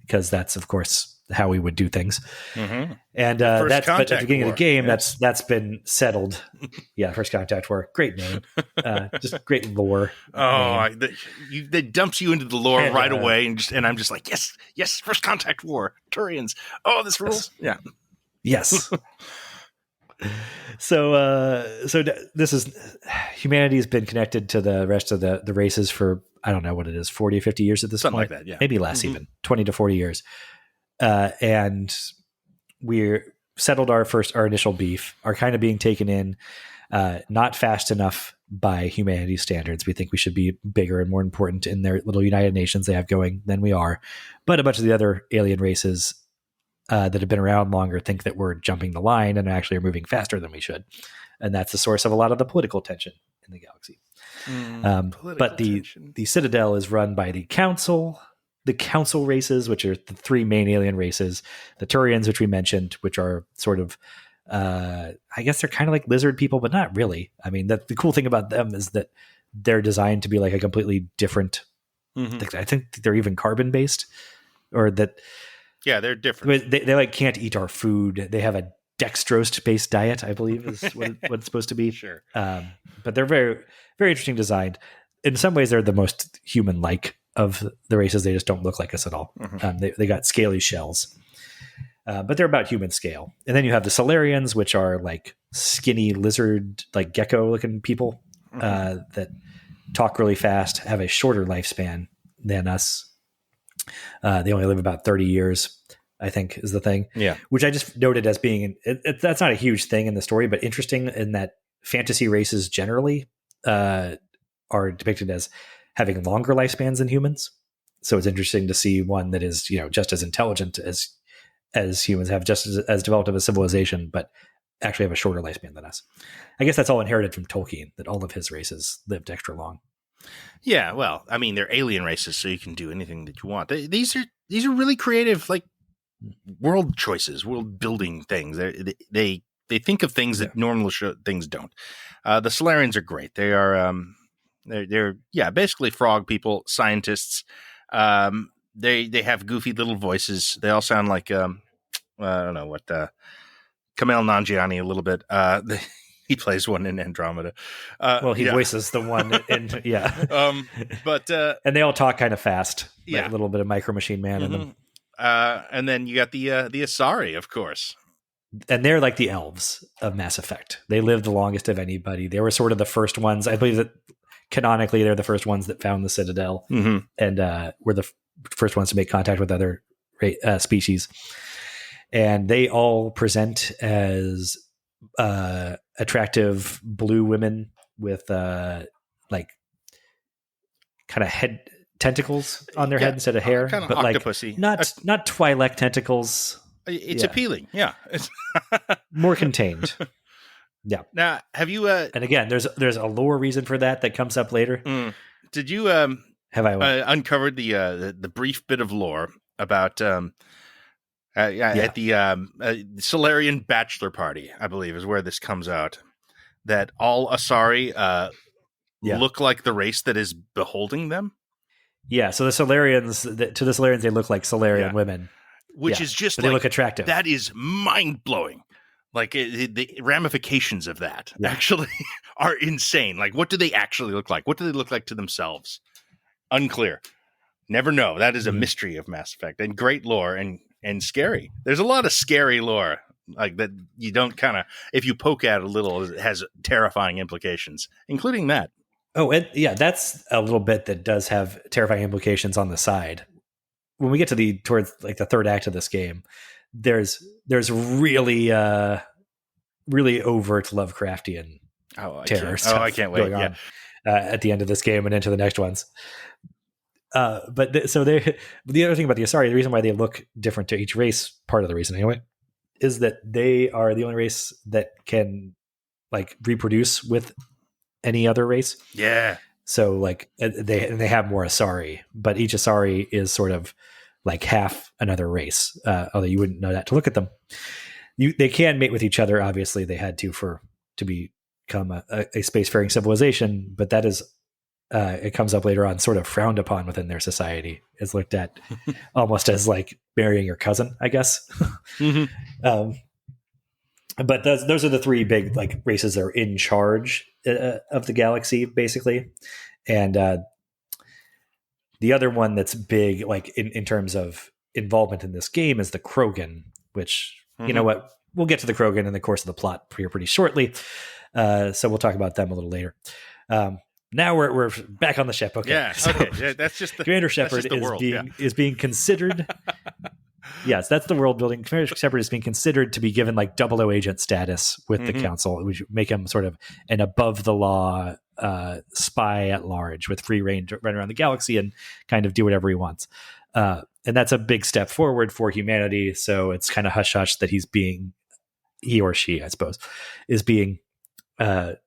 because that's, of course, how we would do things. And but at the beginning of the game, that's been settled. Yeah, First Contact War. Great name. Just great lore. That dumps you into the lore right away, and I'm just like, yes, First Contact War, Turians. Oh, this rules. Yeah. Yes. So this is, humanity has been connected to the rest of the races for, I don't know what it is, 40 or 50 years at this Something point. Like that, yeah. Maybe less even, 20 to 40 years. And we're settled our initial beef, are kind of being taken in, not fast enough by humanity's standards. We think we should be bigger and more important in their little United Nations they have going than we are. But a bunch of the other alien races that have been around longer think that we're jumping the line and actually are moving faster than we should. And that's the source of a lot of the political tension in the galaxy. But the Citadel is run by the Council races, which are the three main alien races, the Turians, which we mentioned, which are sort of I guess they're kind of like lizard people, but not really. I mean, the cool thing about them is that they're designed to be like a completely different. I think they're even carbon based, or that. Yeah, they're different. They like can't eat our food. They have a dextrose based diet, I believe, is what it's supposed to be. Sure. But they're very, very interesting designed. In some ways, they're the most human like of the races. They just don't look like us at all. They got scaly shells. But they're about human scale. And then you have the Solarians, which are like skinny lizard, like gecko looking people that talk really fast, have a shorter lifespan than us. They only live about 30 years, I think, is the thing. Yeah. Which I just noted as being, that's not a huge thing in the story, but interesting in that fantasy races generally are depicted as having longer lifespans than humans. So it's interesting to see one that is, just as intelligent as humans, have just as developed of a civilization, but actually have a shorter lifespan than us. I guess that's all inherited from Tolkien, that all of his races lived extra long. Yeah, well, I mean, they're alien races, so you can do anything that you want. These are really creative, like world choices, world building things. They think of things that normal things don't. The Solarians are great. They are they're basically frog people, scientists. They have goofy little voices. They all sound like I don't know what Kumail Nanjiani a little bit. He plays one in Andromeda. He voices the one in but and they all talk kind of fast. Like a little bit of Micro Machine Man in them. And then you got the Asari, of course. And they're like the elves of Mass Effect. They lived the longest of anybody. They were sort of the first ones. I believe that canonically they're the first ones that found the Citadel and were the first ones to make contact with other species. And they all present as attractive blue women with like kind of head tentacles on their head instead of hair, kind of but octopusy. Like not Twi'lek tentacles. It's appealing. Yeah, it's more contained. Yeah. Now, have you? And again, there's a lore reason for that comes up later. Did you have I uncovered the brief bit of lore about at the Solarian bachelor party? I believe is where this comes out. That all Asari look like the race that is beholding them. Yeah. So the Solarians, to the Solarians, they look like Solarian women, which is just they look attractive. That is mind blowing. Like the ramifications of that actually are insane. Like, what do they actually look like? What do they look like to themselves? Unclear. Never know. That is a mystery of Mass Effect, and great lore and scary. There's a lot of scary lore like that you don't kind of, if you poke at it a little, it has terrifying implications, including that. Oh, and that's a little bit that does have terrifying implications on the side. When we get to towards like the third act of this game, there's really really overt Lovecraftian terror stuff. I can't wait. On, at the end of this game and into the next ones. But the other thing about the Asari, the reason why they look different to each race, part of the reason anyway, is that they are the only race that can like reproduce with any other race. Yeah. So like they have more Asari, but each Asari is sort of like half another race. Although you wouldn't know that to look at them. They can mate with each other. Obviously, they had to become a spacefaring civilization, but that is it comes up later on, sort of frowned upon within their society. It's looked at almost as like marrying your cousin, I guess. But those are the three big like races that are in charge of the galaxy, basically. And the other one that's big, like in terms of involvement in this game, is the Krogan, which, you know what, we'll get to the Krogan in the course of the plot here pretty shortly. So we'll talk about them a little later. Now we're back on the ship. Okay. Yeah. So okay. That's just the Commander Shepard is being considered. Yes, that's the world building. Commander Shepard is being considered to be given like 00 agent status with the council, which make him sort of an above the law spy at large with free reign to run around the galaxy and kind of do whatever he wants. And that's a big step forward for humanity. So it's kind of hush hush that he or she, I suppose, is being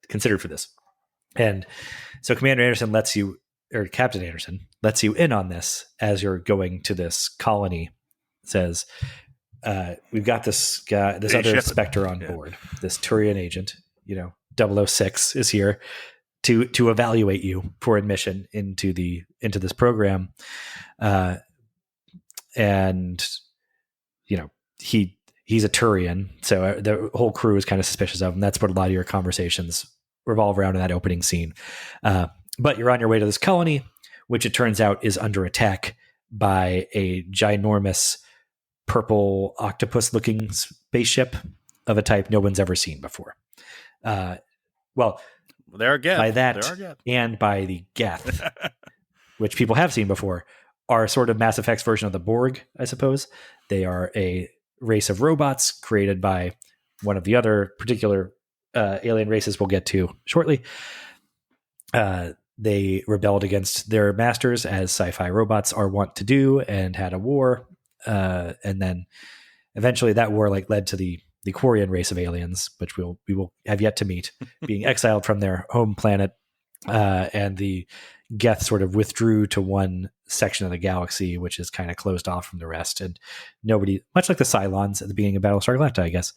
considered for this. And so Captain Anderson lets you in on this as you're going to this colony. Says, we've got this guy, this other Spectre on board, this Turian agent, 006 is here to evaluate you for admission into this program. And he's a Turian, so the whole crew is kind of suspicious of him. That's what a lot of your conversations revolve around in that opening scene. But you're on your way to this colony, which it turns out is under attack by a ginormous purple octopus-looking spaceship of a type no one's ever seen before. Well, there are Geth. By that and by the Geth, which people have seen before, are sort of Mass Effect's version of the Borg, I suppose. They are a race of robots created by one of the other particular alien races we'll get to shortly. They rebelled against their masters, as sci-fi robots are wont to do, and had a war. And then eventually that war led to the Quarian race of aliens, which we will have yet to meet, being exiled from their home planet. And the Geth sort of withdrew to one section of the galaxy, which is kind of closed off from the rest. And nobody, much like the Cylons at the beginning of Battlestar Galactica, I guess,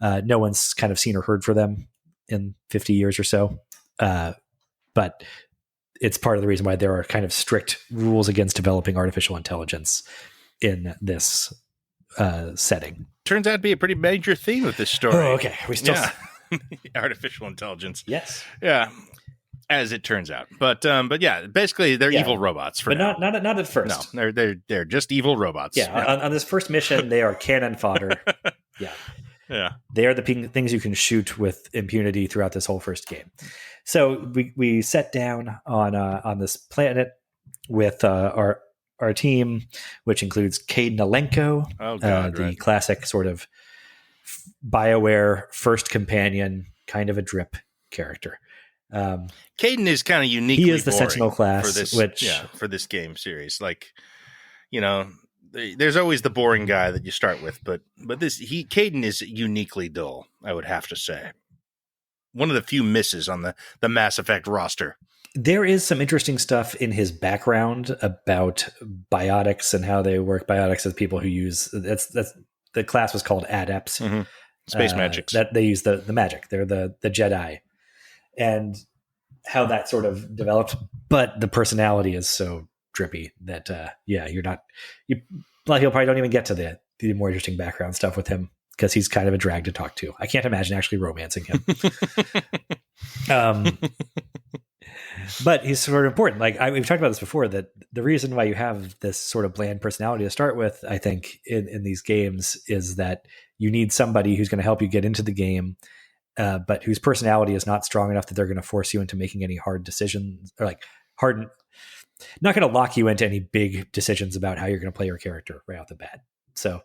no one's kind of seen or heard for them in 50 years or so. But it's part of the reason why there are kind of strict rules against developing artificial intelligence in this setting. Turns out to be a pretty major theme of this story. Oh, okay. We still artificial intelligence. Yes. Yeah. As it turns out, but yeah, basically they're evil robots. But not at first. No, they're just evil robots. Yeah. On this first mission, they are cannon fodder. Yeah. They are the things you can shoot with impunity throughout this whole first game. So we set down on this planet with our team, which includes Caden Alenko, the classic sort of Bioware first companion, kind of a drip character. Caden is kind of uniquely. He is the Sentinel class for this game series. There's always the boring guy that you start with, but Caden is uniquely dull, I would have to say. One of the few misses on the Mass Effect roster. There is some interesting stuff in his background about biotics and how they work. Biotics are people who use that's the class was called adepts. Mm-hmm. Space magics. That they use the magic. They're the Jedi. And how that sort of developed, but the personality is so drippy that a lot of people probably don't even get to the more interesting background stuff with him because he's kind of a drag to talk to. I can't imagine actually romancing him. But he's sort of important. We've talked about this before, that the reason why you have this sort of bland personality to start with, I think, in these games is that you need somebody who's going to help you get into the game, but whose personality is not strong enough that they're going to force you into making any hard decisions, or not going to lock you into any big decisions about how you're going to play your character right off the bat. So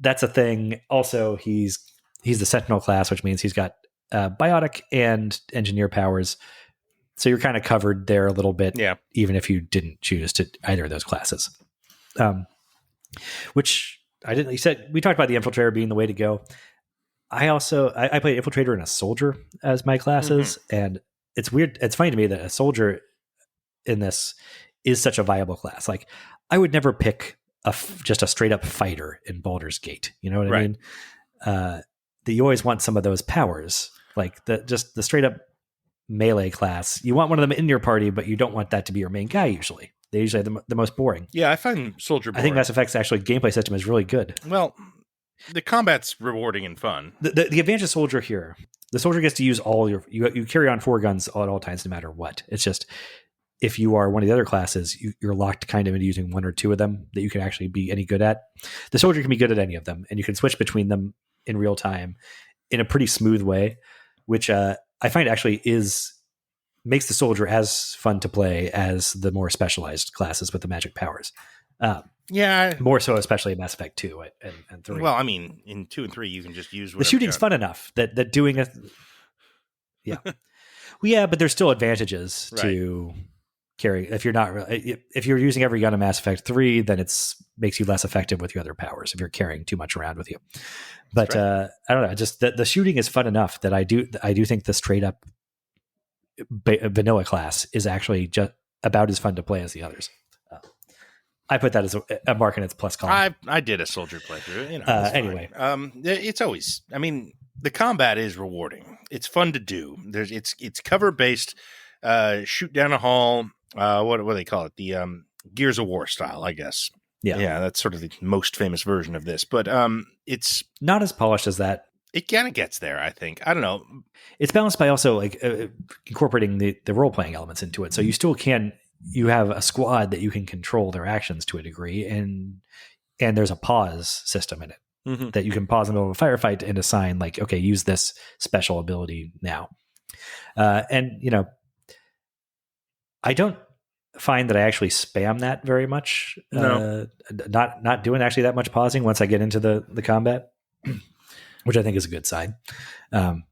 that's a thing. Also, he's the Sentinel class, which means he's got biotic and engineer powers. So you're kind of covered there a little bit, even if you didn't choose to either of those classes. Which I didn't. You said we talked about the infiltrator being the way to go. I played infiltrator and a soldier as my classes, and it's weird. It's funny to me that a soldier in this is such a viable class. I would never pick just a straight up fighter in Baldur's Gate. You know what I mean? That you always want some of those powers, the straight up melee class. You want one of them in your party, but you don't want that to be your main guy. Usually, they usually are the most boring. Yeah, I find soldier boring. I think Mass Effect's actually gameplay system is really good. Well, the combat's rewarding and fun. The advantage of soldier here, the soldier gets to use all you carry on 4 guns at all times, no matter what. It's just, if you are one of the other classes, you're locked kind of into using 1 or 2 of them that you can actually be any good at. The soldier can be good at any of them, and you can switch between them in real time in a pretty smooth way, which I find actually makes the soldier as fun to play as the more specialized classes with the magic powers. More so, especially in Mass Effect 2 and 3. Well, I mean, in 2 and 3, you can just use the shooting's fun enough that doing it. Yeah. Well, yeah, but there's still advantages to carry. If you're using every gun in Mass Effect 3, then makes you less effective with your other powers if you're carrying too much around with you. But I don't know. Just the shooting is fun enough that I do think the straight up vanilla class is actually just about as fun to play as the others. I put that as a mark in its plus column. I did a soldier playthrough. Anyway, it's always. I mean, the combat is rewarding. It's fun to do. It's cover based. Shoot down a hall. What do they call it? The Gears of War style, I guess. Yeah, that's sort of the most famous version of this. But it's not as polished as that. It kind of gets there, I think. I don't know. It's balanced by also like incorporating the role playing elements into it. So you still can. You have a squad that you can control their actions to a degree, and there's a pause system in it that you can pause in the middle of a firefight and assign like, okay, use this special ability now. And I don't find that I actually spam that very much. No. Not doing actually that much pausing once I get into the combat, which I think is a good sign.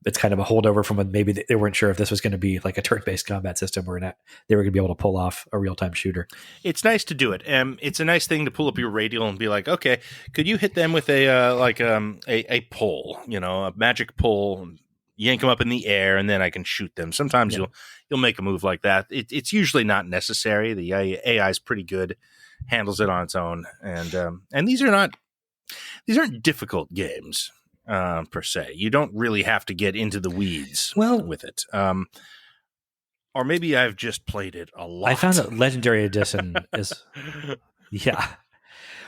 It's kind of a holdover from when maybe they weren't sure if this was going to be like a turn-based combat system or not. They were going to be able to pull off a real-time shooter. It's nice to do it. It's a nice thing to pull up your radial and be like, okay, could you hit them with a pole, a magic pole, yank them up in the air, and then I can shoot them. Sometimes you'll make a move like that. It's usually not necessary. The AI is pretty good, handles it on its own, and these aren't difficult games. Per se, you don't really have to get into the weeds with it. Or maybe I've just played it a lot. I found that Legendary Edition is, yeah.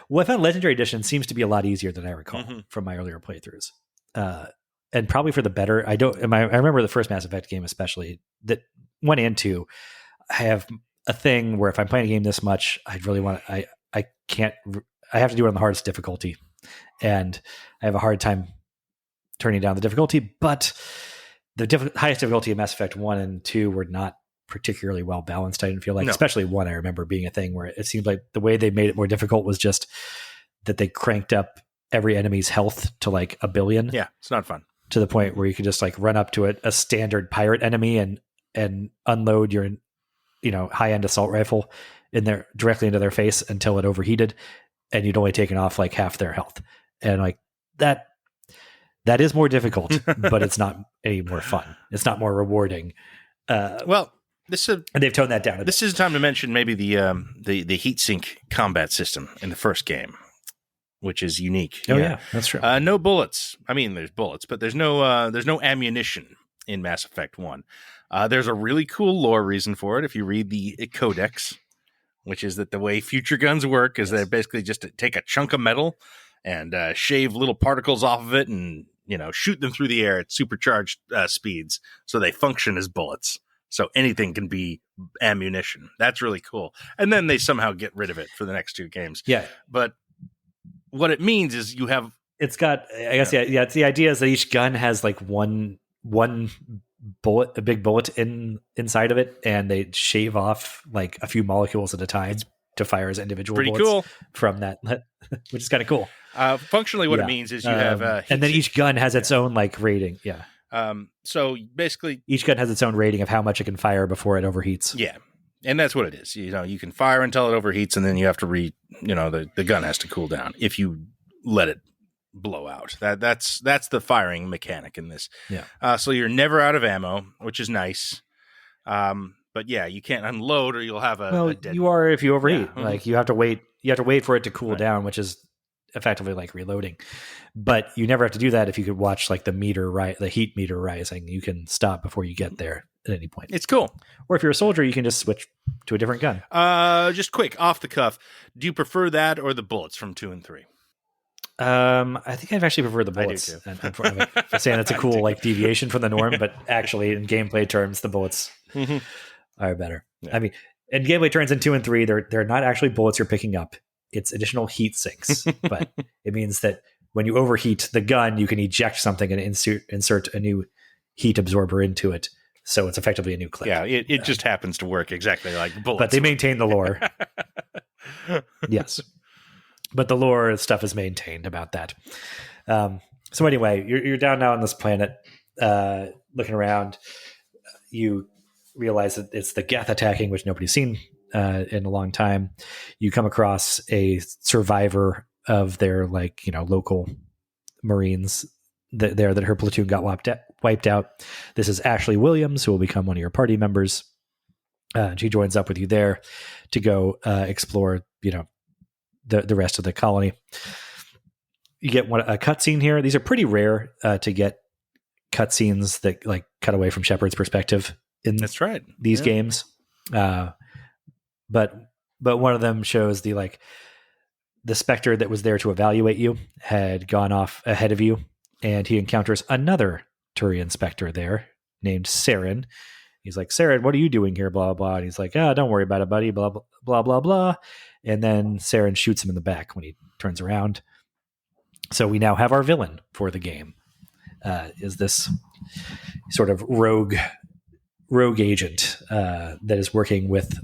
Well, I found Legendary Edition seems to be a lot easier than I recall from my earlier playthroughs, and probably for the better. I remember the first Mass Effect game, especially that 1 and 2. I have a thing where if I'm playing a game this much, I'd really want to. I can't. I have to do it on the hardest difficulty, and I have a hard time turning down the difficulty, but the highest difficulty in Mass Effect 1 and 2 were not particularly well balanced. I didn't feel like, especially 1, I remember being a thing where it seemed like the way they made it more difficult was just that they cranked up every enemy's health to like 1 billion. Yeah, it's not fun. To the point where you could just like run up to a standard pirate enemy and unload your, high-end assault rifle directly into their face until it overheated, and you'd only taken off like half their health. And like that is more difficult, but it's not any more fun. It's not more rewarding. And they've toned that down. This is time to mention maybe the heatsink combat system in the first game, which is unique. Oh yeah, that's true. No bullets. I mean, there's bullets, but there's no ammunition in Mass Effect 1. There's a really cool lore reason for it. If you read the Codex, which is that the way future guns work is they basically just take a chunk of metal and shave little particles off of it and shoot them through the air at supercharged speeds, so they function as bullets. So anything can be ammunition. That's really cool. And then they somehow get rid of it for the next 2 games. Yeah, but what it means is you have. It's got. I guess it's the idea is that each gun has like one bullet, a big bullet inside of it, and they shave off like a few molecules at a time to fire as individual pretty bullets cool from that, which is kind of cool. Functionally, what it means is you have, and then each gun has its own like rating. Yeah. So basically, each gun has its own rating of how much it can fire before it overheats. Yeah, and that's what it is. You can fire until it overheats, and then you have to the gun has to cool down if you let it blow out. That's the firing mechanic in this. Yeah. So you're never out of ammo, which is nice. But yeah, you can't unload or you'll have a dead. You are if you overheat. Yeah. Like you have to wait for it to cool down, which is effectively like reloading. But you never have to do that if you could watch like the heat meter rising. You can stop before you get there at any point. It's cool. Or if you're a soldier, you can just switch to a different gun. Just quick, off the cuff. Do you prefer that or the bullets from 2 and 3? I think I've actually preferred the bullets. I do too. I'm saying that's a cool like deviation from the norm, but actually in gameplay terms, the bullets are better. Yeah. I mean, in gameplay terms in 2 and 3, they're not actually bullets you're picking up. It's additional heat sinks, but it means that when you overheat the gun, you can eject something and insert a new heat absorber into it. So it's effectively a new clip. Yeah, it just happens to work exactly like bullets. But they maintain the lore. Yes. But the lore stuff is maintained about that. So anyway, you're down now on this planet, looking around. You realize that it's the Geth attacking, which nobody's seen in a long time. You come across a survivor of their local Marines that her platoon got wiped out. This is Ashley Williams, who will become one of your party members. She joins up with you there to go explore, the rest of the colony. You get a cutscene here. These are pretty rare to get cutscenes that like cut away from Shepard's perspective in That's right. these games. But one of them shows the Spectre that was there to evaluate you had gone off ahead of you, and he encounters another Turian Spectre there named Saren. He's like, Saren, what are you doing here? Blah, blah. And he's like, don't worry about it, buddy. Blah, blah, blah, blah, blah. And then Saren shoots him in the back when he turns around. So we now have our villain for the game. Is this sort of rogue agent that is working with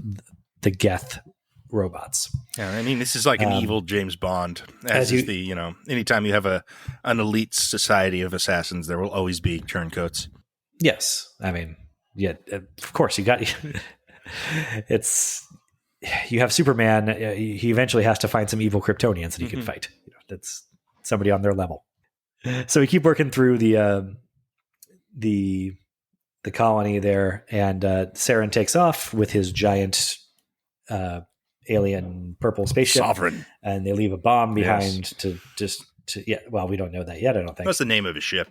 the Geth robots. Yeah, I mean, this is like an evil James Bond. As is anytime you have an elite society of assassins, there will always be turncoats. Yes, I mean, yeah, of course you got you have Superman. He eventually has to find some evil Kryptonians that he can fight. That's somebody on their level. So we keep working through the colony there, and Saren takes off with his giant alien purple spaceship, Sovereign, and they leave a bomb behind to well, we don't know that yet. I don't think that's the name of his ship.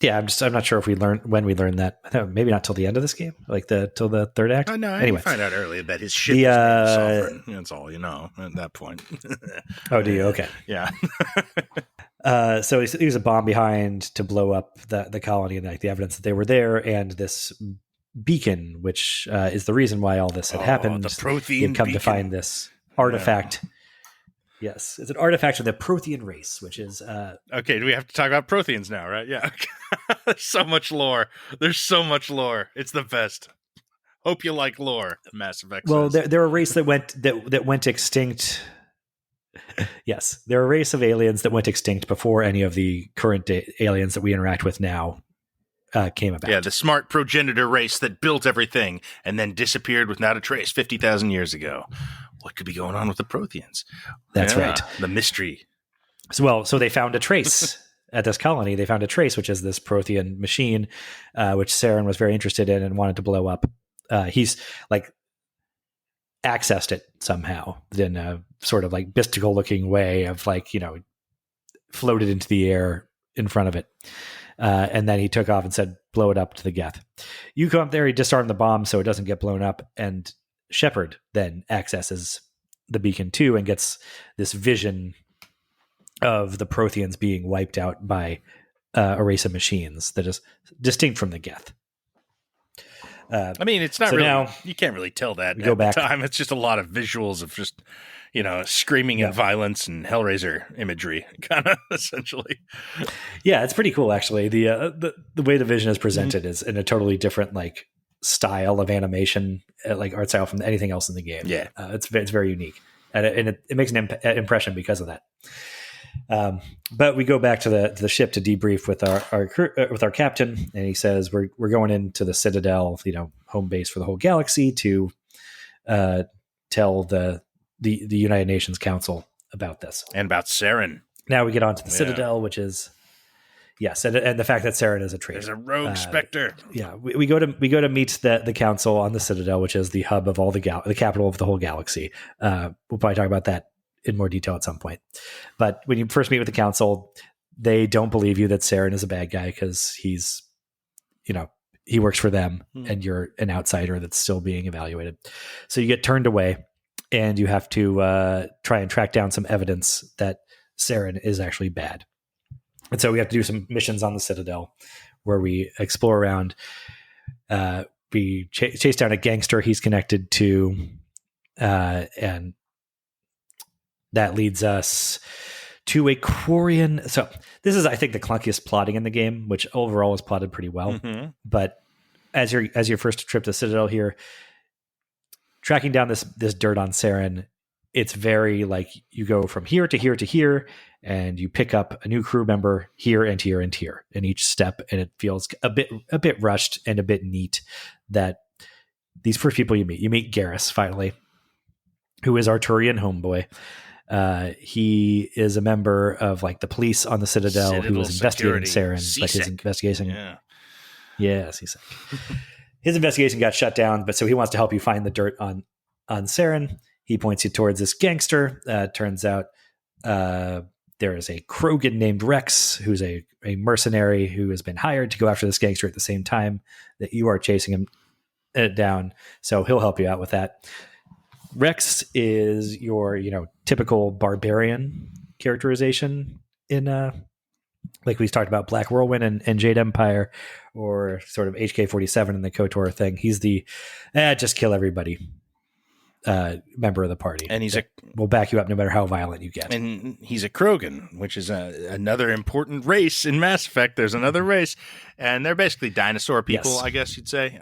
Yeah, I'm not sure if when we learn that. Maybe not till the end of this game, like till the third act. No, anyway, you find out earlier that his ship is named Sovereign. That's all you know at that point. Oh, do you? Okay. Yeah. So he leaves a bomb behind to blow up the colony and like the evidence that they were there, and this beacon, which is the reason why all this had happened. The Prothean You've come beacon. to find this artifact. Yeah. Yes, it's an artifact of the Prothean race, which is... Okay, do we have to talk about Protheans now, right? Yeah. There's so much lore. It's the best. Hope you like lore, Mass Effect. Well, they're a race that went extinct. Yes, they're a race of aliens that went extinct before any of the current aliens that we interact with now came about. Yeah, the smart progenitor race that built everything and then disappeared without a trace 50,000 years ago. What could be going on with the Protheans? That's right. The mystery. So they found a trace at this colony. They found a trace, which is this Prothean machine, which Saren was very interested in and wanted to blow up. He's like accessed it somehow in a sort of like mystical looking way of like, floated into the air in front of it. And then he took off and said, blow it up to the Geth. You come up there, he disarmed the bomb so it doesn't get blown up, and Shepard then accesses the beacon too and gets this vision of the Protheans being wiped out by a race of machines that is distinct from the Geth. I mean, it's not so really, now, you can't really tell that go back. The time. It's just a lot of visuals of just, screaming and violence and Hellraiser imagery, kind of essentially. Yeah, it's pretty cool actually. The way the vision is presented is in a totally different like style of animation, like art style from anything else in the game. Yeah, it's very unique, and it makes an impression because of that. But we go back to the ship to debrief with our captain, and he says we're going into the Citadel, home base for the whole galaxy, to tell the United Nations Council about this and about Saren. Now we get on to the Citadel, which is yes, and the fact that Saren is a traitor. There's a rogue Spectre. Yeah, we go to meet the council on the Citadel, which is the hub of all the capital of the whole galaxy. We'll probably talk about that in more detail at some point. But when you first meet with the council, they don't believe you that Saren is a bad guy because he's, he works for them and you're an outsider that's still being evaluated. So you get turned away and you have to try and track down some evidence that Saren is actually bad. And so we have to do some missions on the Citadel where we explore around. We chase down a gangster he's connected to, and that leads us to a Quarian. So this is, I think, the clunkiest plotting in the game, which overall is plotted pretty well. Mm-hmm. But as your first trip to Citadel here, tracking down this dirt on Saren, it's very like you go from here to here to here, and you pick up a new crew member here and here and here in each step, and it feels a bit rushed and a bit neat. That these first people you meet Garrus finally, who is our Turian homeboy. He is a member of like the police on the Citadel who was investigating Saren, but his investigation. Yeah. Yes, he's his investigation got shut down, but so he wants to help you find the dirt on Saren. he points you towards this gangster. Turns out there is a Krogan named Rex, who's a mercenary who has been hired to go after this gangster at the same time that you are chasing him down. So he'll help you out with that. Rex is your, typical barbarian characterization in, like we talked about Black Whirlwind and Jade Empire, or sort of HK-47 in the KOTOR thing. He's the just kill everybody member of the party, and will back you up no matter how violent you get. And he's a Krogan, which is another important race in Mass Effect. There's another race, and they're basically dinosaur people, yes. I guess you'd say,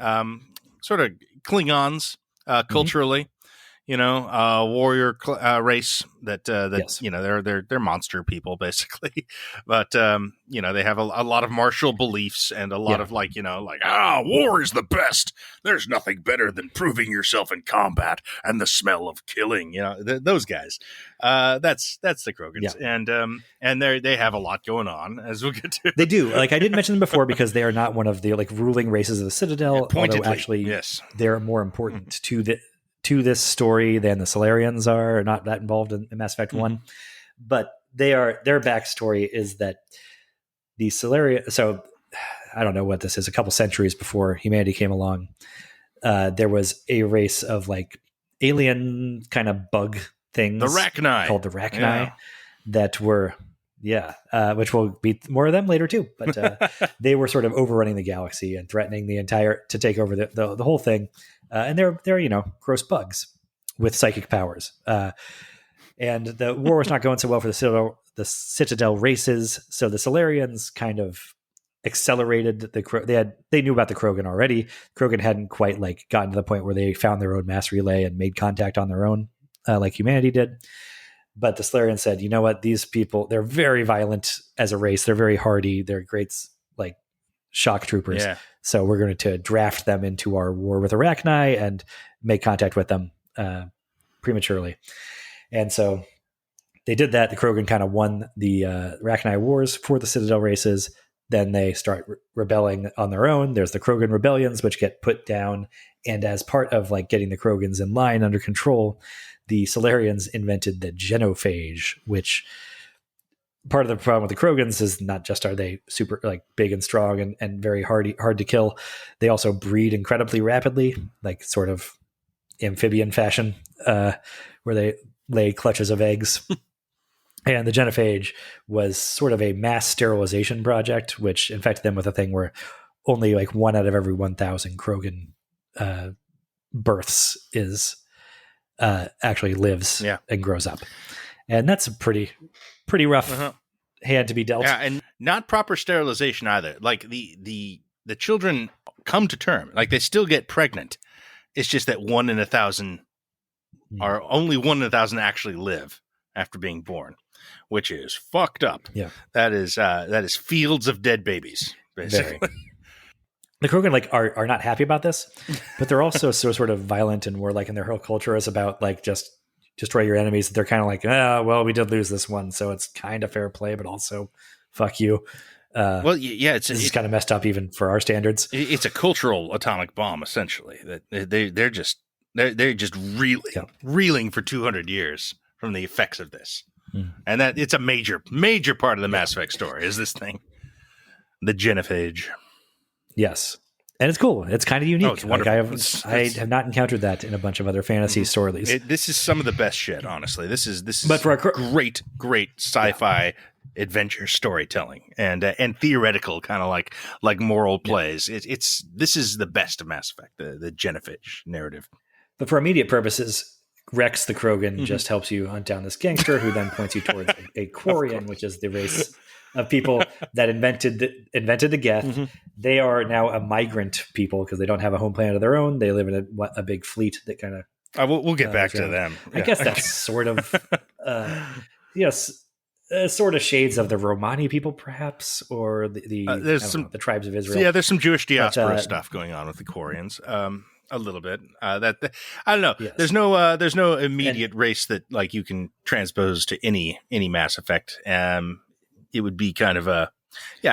sort of Klingons culturally. Warrior race that yes. They're monster people basically, but they have a lot of martial beliefs and a lot of war is the best. There's nothing better than proving yourself in combat and the smell of killing. Those guys. That's the Krogans, and they have a lot going on, as we'll get to. They do. I didn't mention them before because they are not one of the ruling races of the Citadel. Although actually, yes, they're more important to this story than the Solarians are not that involved in Mass Effect 1. But their backstory is that the Solarian, so I don't know what this is, a couple centuries before humanity came along, there was a race of alien kind of bug things. The Rachni. Called the Rachni that were, which we'll beat more of them later too. But they were sort of overrunning the galaxy and threatening to take over the whole thing. And they're gross bugs with psychic powers. And the war was not going so well for the Citadel races. So the Solarians kind of accelerated they knew about the Krogan already. Krogan hadn't quite gotten to the point where they found their own mass relay and made contact on their own, like humanity did. But the Solarians said, you know what, these people, they're very violent as a race. They're very hardy. They're great, shock troopers. Yeah. So we're going to draft them into our war with Arachni and make contact with them prematurely. And so they did that. The Krogan kind of won the Arachni wars for the Citadel races. Then they start rebelling on their own. There's the Krogan rebellions, which get put down. And as part of getting the Krogans in line under control, the Solarians invented the genophage, which part of the problem with the Krogans is not just are they super big and strong and very hard to kill. They also breed incredibly rapidly, sort of amphibian fashion, where they lay clutches of eggs. And the genophage was sort of a mass sterilization project, which infected them with a thing where only 1 out of every 1,000 Krogan births is actually lives and grows up. And that's a pretty rough hand to be dealt. Yeah, and not proper sterilization either. The children come to term. They still get pregnant. It's just that 1 in 1,000 or only 1 in 1,000 actually live after being born, which is fucked up. Yeah. That is fields of dead babies, basically. Very. The Krogan are not happy about this, but they're also so sort of violent and warlike, and their whole culture is about just destroy your enemies. They're kind of well, we did lose this one, so it's kind of fair play, but also fuck you. It's kind of messed up even for our standards. It's a cultural atomic bomb, essentially. That they're just reeling for 200 years from the effects of this, and that it's a major part of the Mass Effect story. Is this thing, the genophage? Yes. And it's cool. It's kind of unique. Oh, it's wonderful. I have not encountered that in a bunch of other fantasy stories. This is some of the best shit, honestly. This is but for great sci-fi adventure storytelling and theoretical kind of like moral plays. This is the best of Mass Effect, the genophage narrative. But for immediate purposes, Rex the Krogan just helps you hunt down this gangster who then points you towards a Quarian, which is the race of people that invented the Geth. They are now a migrant people because they don't have a home planet of their own. They live in a big fleet that kind of. We'll get back to them. I guess that's sort of sort of shades of the Romani people, perhaps, or the tribes of Israel. So there's some Jewish diaspora stuff going on with the Quarians. A little bit. I don't know. Yes. There's no immediate race that you can transpose to any Mass Effect. It would be kind of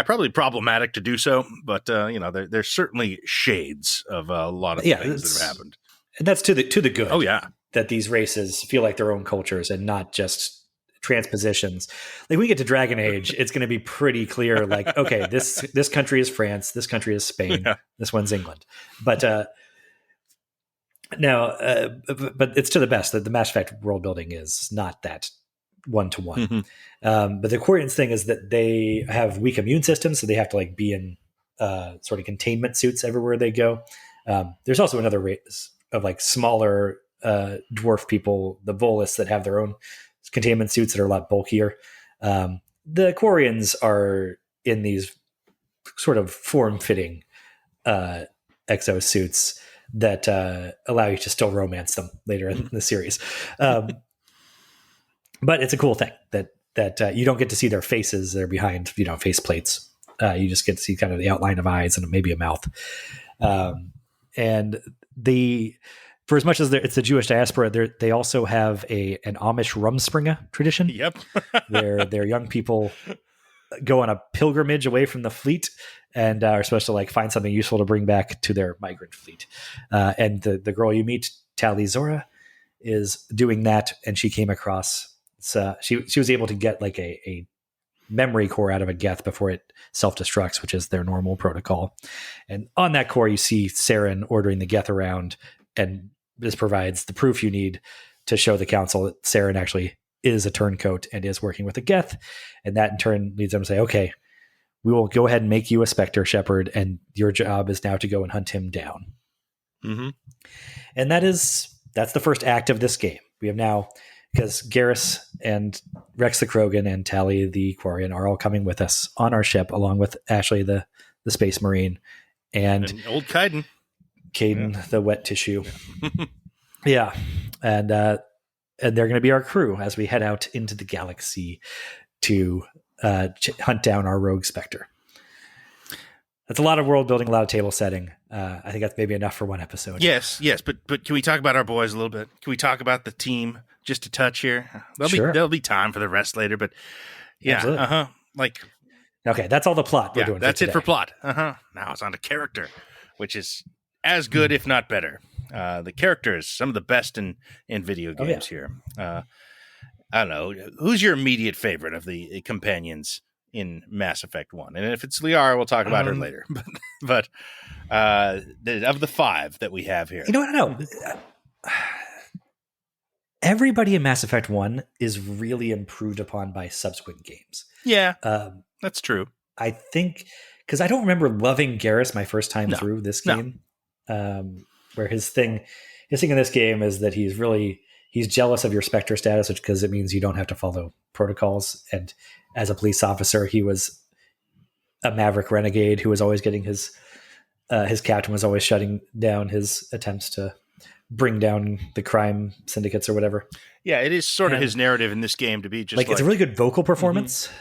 probably problematic to do so, but there's certainly shades of a lot of things that have happened. And that's to the good. Oh yeah. That these races feel like their own cultures and not just transpositions. Like we get to Dragon Age, it's going to be pretty clear. Like, okay, this country is France, this country is Spain, Yeah. this one's England. But but it's to the best that the Mass Effect world building is not that one to one. But the Quarians thing is that they have weak immune systems, so they have to like be in sort of containment suits everywhere they go. There's also another race of like smaller dwarf people, the Volus, that have their own containment suits that are a lot bulkier. The Quarians are in these sort of form-fitting exosuits that allow you to still romance them later in the series. But it's a cool thing that you don't get to see their faces. They're behind, face plates. You just get to see kind of the outline of eyes and maybe a mouth. And for as much as it's a Jewish diaspora, they also have an Amish Rumspringa tradition. Yep. where their young people go on a pilgrimage away from the fleet and are supposed to like find something useful to bring back to their migrant fleet. And the girl you meet, Tali Zora, is doing that, and she came across. She was able to get like a memory core out of a Geth before it self-destructs, which is their normal protocol. And on that core, you see Saren ordering the Geth around, and this provides the proof you need to show the council that Saren actually is a turncoat and is working with a Geth. And that in turn leads them to say, okay, we will go ahead and make you a Spectre Shepherd, and your job is now to go and hunt him down. Mm-hmm. And that's the first act of this game. We have now, because Garrus and Rex the Krogan and Tali the Quarian are all coming with us on our ship, along with Ashley the Space Marine and old Kaiden the wet tissue. Yeah. And they're going to be our crew as we head out into the galaxy to hunt down our rogue Spectre. That's a lot of world building, a lot of table setting. I think that's maybe enough for one episode. Yes, but can we talk about our boys a little bit? Can we talk about the team just a touch here? There'll be time for the rest later, but yeah, like okay, that's all the plot we're doing. That's it for plot. Now it's on to character, which is as good, if not better. The characters, some of the best in video games here. I don't know, who's your immediate favorite of the companions in Mass Effect 1? And if it's Liara, we'll talk about her later. But of the 5 that we have here. I don't know. Everybody in Mass Effect 1 is really improved upon by subsequent games. Yeah, that's true. I think, because I don't remember loving Garrus my first time through this game. Where his thing in this game is that he's jealous of your Spectre status, which because it means you don't have to follow protocols. And as a police officer, he was a maverick renegade who was always getting his captain was always shutting down his attempts to bring down the crime syndicates or whatever. Yeah, it is sort of his narrative in this game to be just like it's a really good vocal performance. Mm-hmm.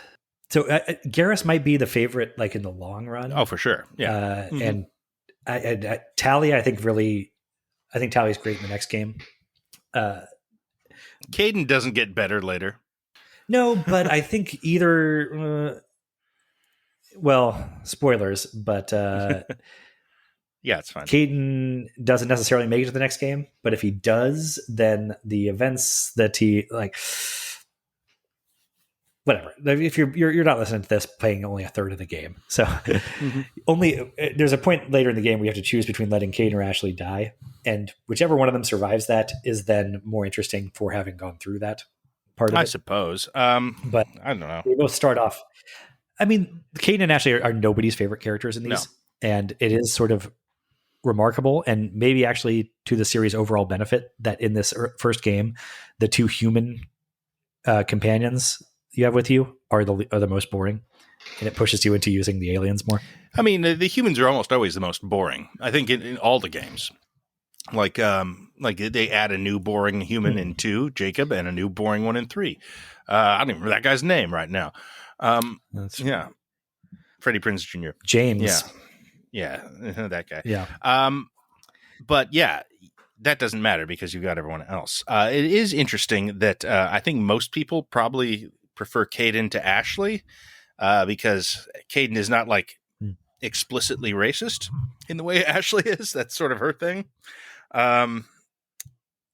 So Garrus might be the favorite, like in the long run. Oh, for sure. Yeah, and Tali, I think Tali's great in the next game. Kaiden doesn't get better later. No, but I think either. Spoilers, but yeah, it's fine. Kaiden doesn't necessarily make it to the next game, but if he does, then the events that he like. Whatever. If you're not listening to this, playing only a third of the game, so only there's a point later in the game we have to choose between letting Kaiden or Ashley die, and whichever one of them survives that is then more interesting for having gone through that part of it. I suppose. But I don't know. We both start off. I mean, Kaiden and Ashley are nobody's favorite characters in these, and it is sort of remarkable, and maybe actually to the series' overall benefit that in this first game, the 2 human companions you have with you are the most boring, and it pushes you into using the aliens more. I mean, the humans are almost always the most boring. I think in all the games, like they add a new boring human in 2, Jacob, and a new boring one in 3. I don't even remember that guy's name right now. Freddie Prinze Jr. James. Yeah, that guy. Yeah. But yeah, that doesn't matter because you've got everyone else. It is interesting that I think most people probably prefer Kaiden to Ashley because Kaiden is not like explicitly racist in the way Ashley is. That's sort of her thing.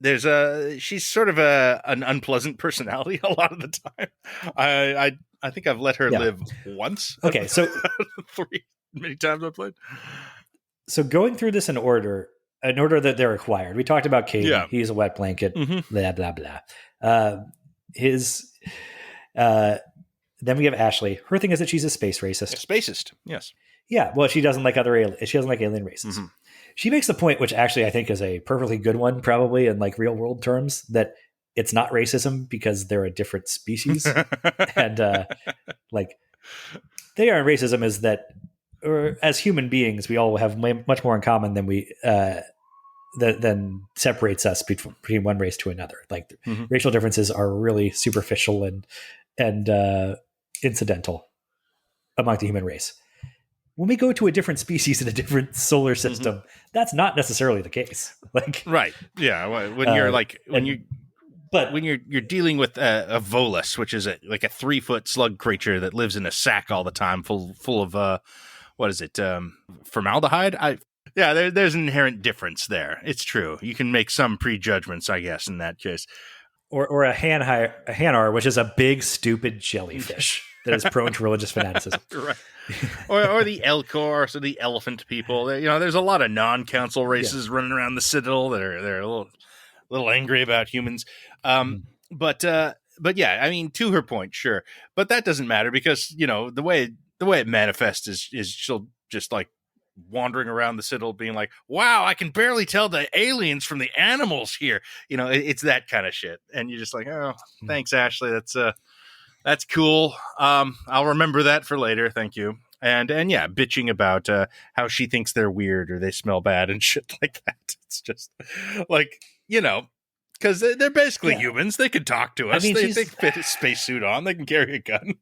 she's sort of an unpleasant personality a lot of the time. I think I've let her Yeah. live once. Okay, so 3 many times I've played. So going through this in order that they're required. We talked about Caden. Yeah. He's a wet blanket. Mhm. Blah blah blah. Then we have Ashley. Her thing is that she's a space racist. A spacist, yes. Yeah, well, she doesn't like she doesn't like alien races. Mhm. She makes the point, which actually I think is a perfectly good one, probably in like real world terms, that it's not racism because they're a different species, and like they are racism is that, or as human beings, we all have much more in common than than separates us between one race to another. Like Mhm. racial differences are really superficial and incidental among the human race. When we go to a different species in a different solar system, that's not necessarily the case. Like, right? Yeah, when you're when you're dealing with a volus, which is like a 3-foot slug creature that lives in a sack all the time, full of what is it? Formaldehyde. There's an inherent difference there. It's true. You can make some prejudgments, I guess, in that case. Or a hanar, which is a big, stupid jellyfish that is prone to religious fanaticism. Right. Or the Elcor, so the elephant people. There's a lot of non-council races running around the Citadel that are a little angry about humans. But yeah, I mean, to her point, sure. But that doesn't matter because, the way it manifests is she'll just like wandering around the Citadel being like, wow, I can barely tell the aliens from the animals here. It's that kind of shit. And you're just like, oh, thanks, Ashley. That's cool. I'll remember that for later. Thank you. And yeah, bitching about how she thinks they're weird or they smell bad and shit like that. It's just like, because they're basically humans. They can talk to us. I mean, they can fit a spacesuit on. They can carry a gun.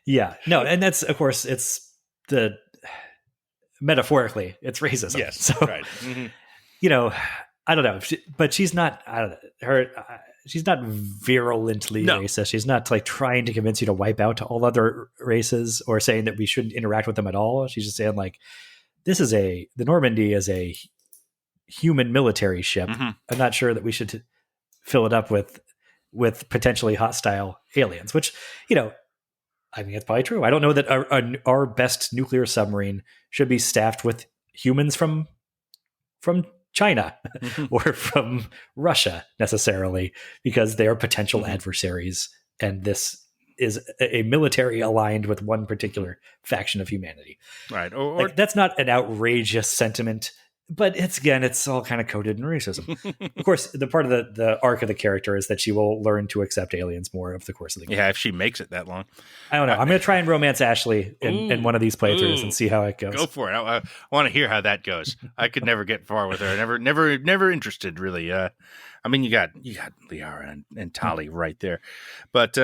Yeah. No, and that's, of course, it's metaphorically, it's racism. Yes. So, right. I don't know. But she's not, I don't know. She's not virulently racist. She's not like trying to convince you to wipe out all other races or saying that we shouldn't interact with them at all. She's just saying like, the Normandy is a human military ship. I'm not sure that we should fill it up with potentially hostile aliens, which, I mean, it's probably true. I don't know that our best nuclear submarine should be staffed with humans from China or from Russia necessarily, because they are potential adversaries. And this is a military aligned with one particular faction of humanity. Right. Like, that's not an outrageous sentiment, but it's all kind of coded in racism. Of course, the part of the arc of the character is that she will learn to accept aliens more over the course of the game. Yeah, if she makes it that long. I don't know. I'm going to try and romance Ashley in one of these playthroughs and see how it goes. Go for it. I want to hear how that goes. I could never get far with her. Never interested, really. I mean, you got Liara and Tali right there. But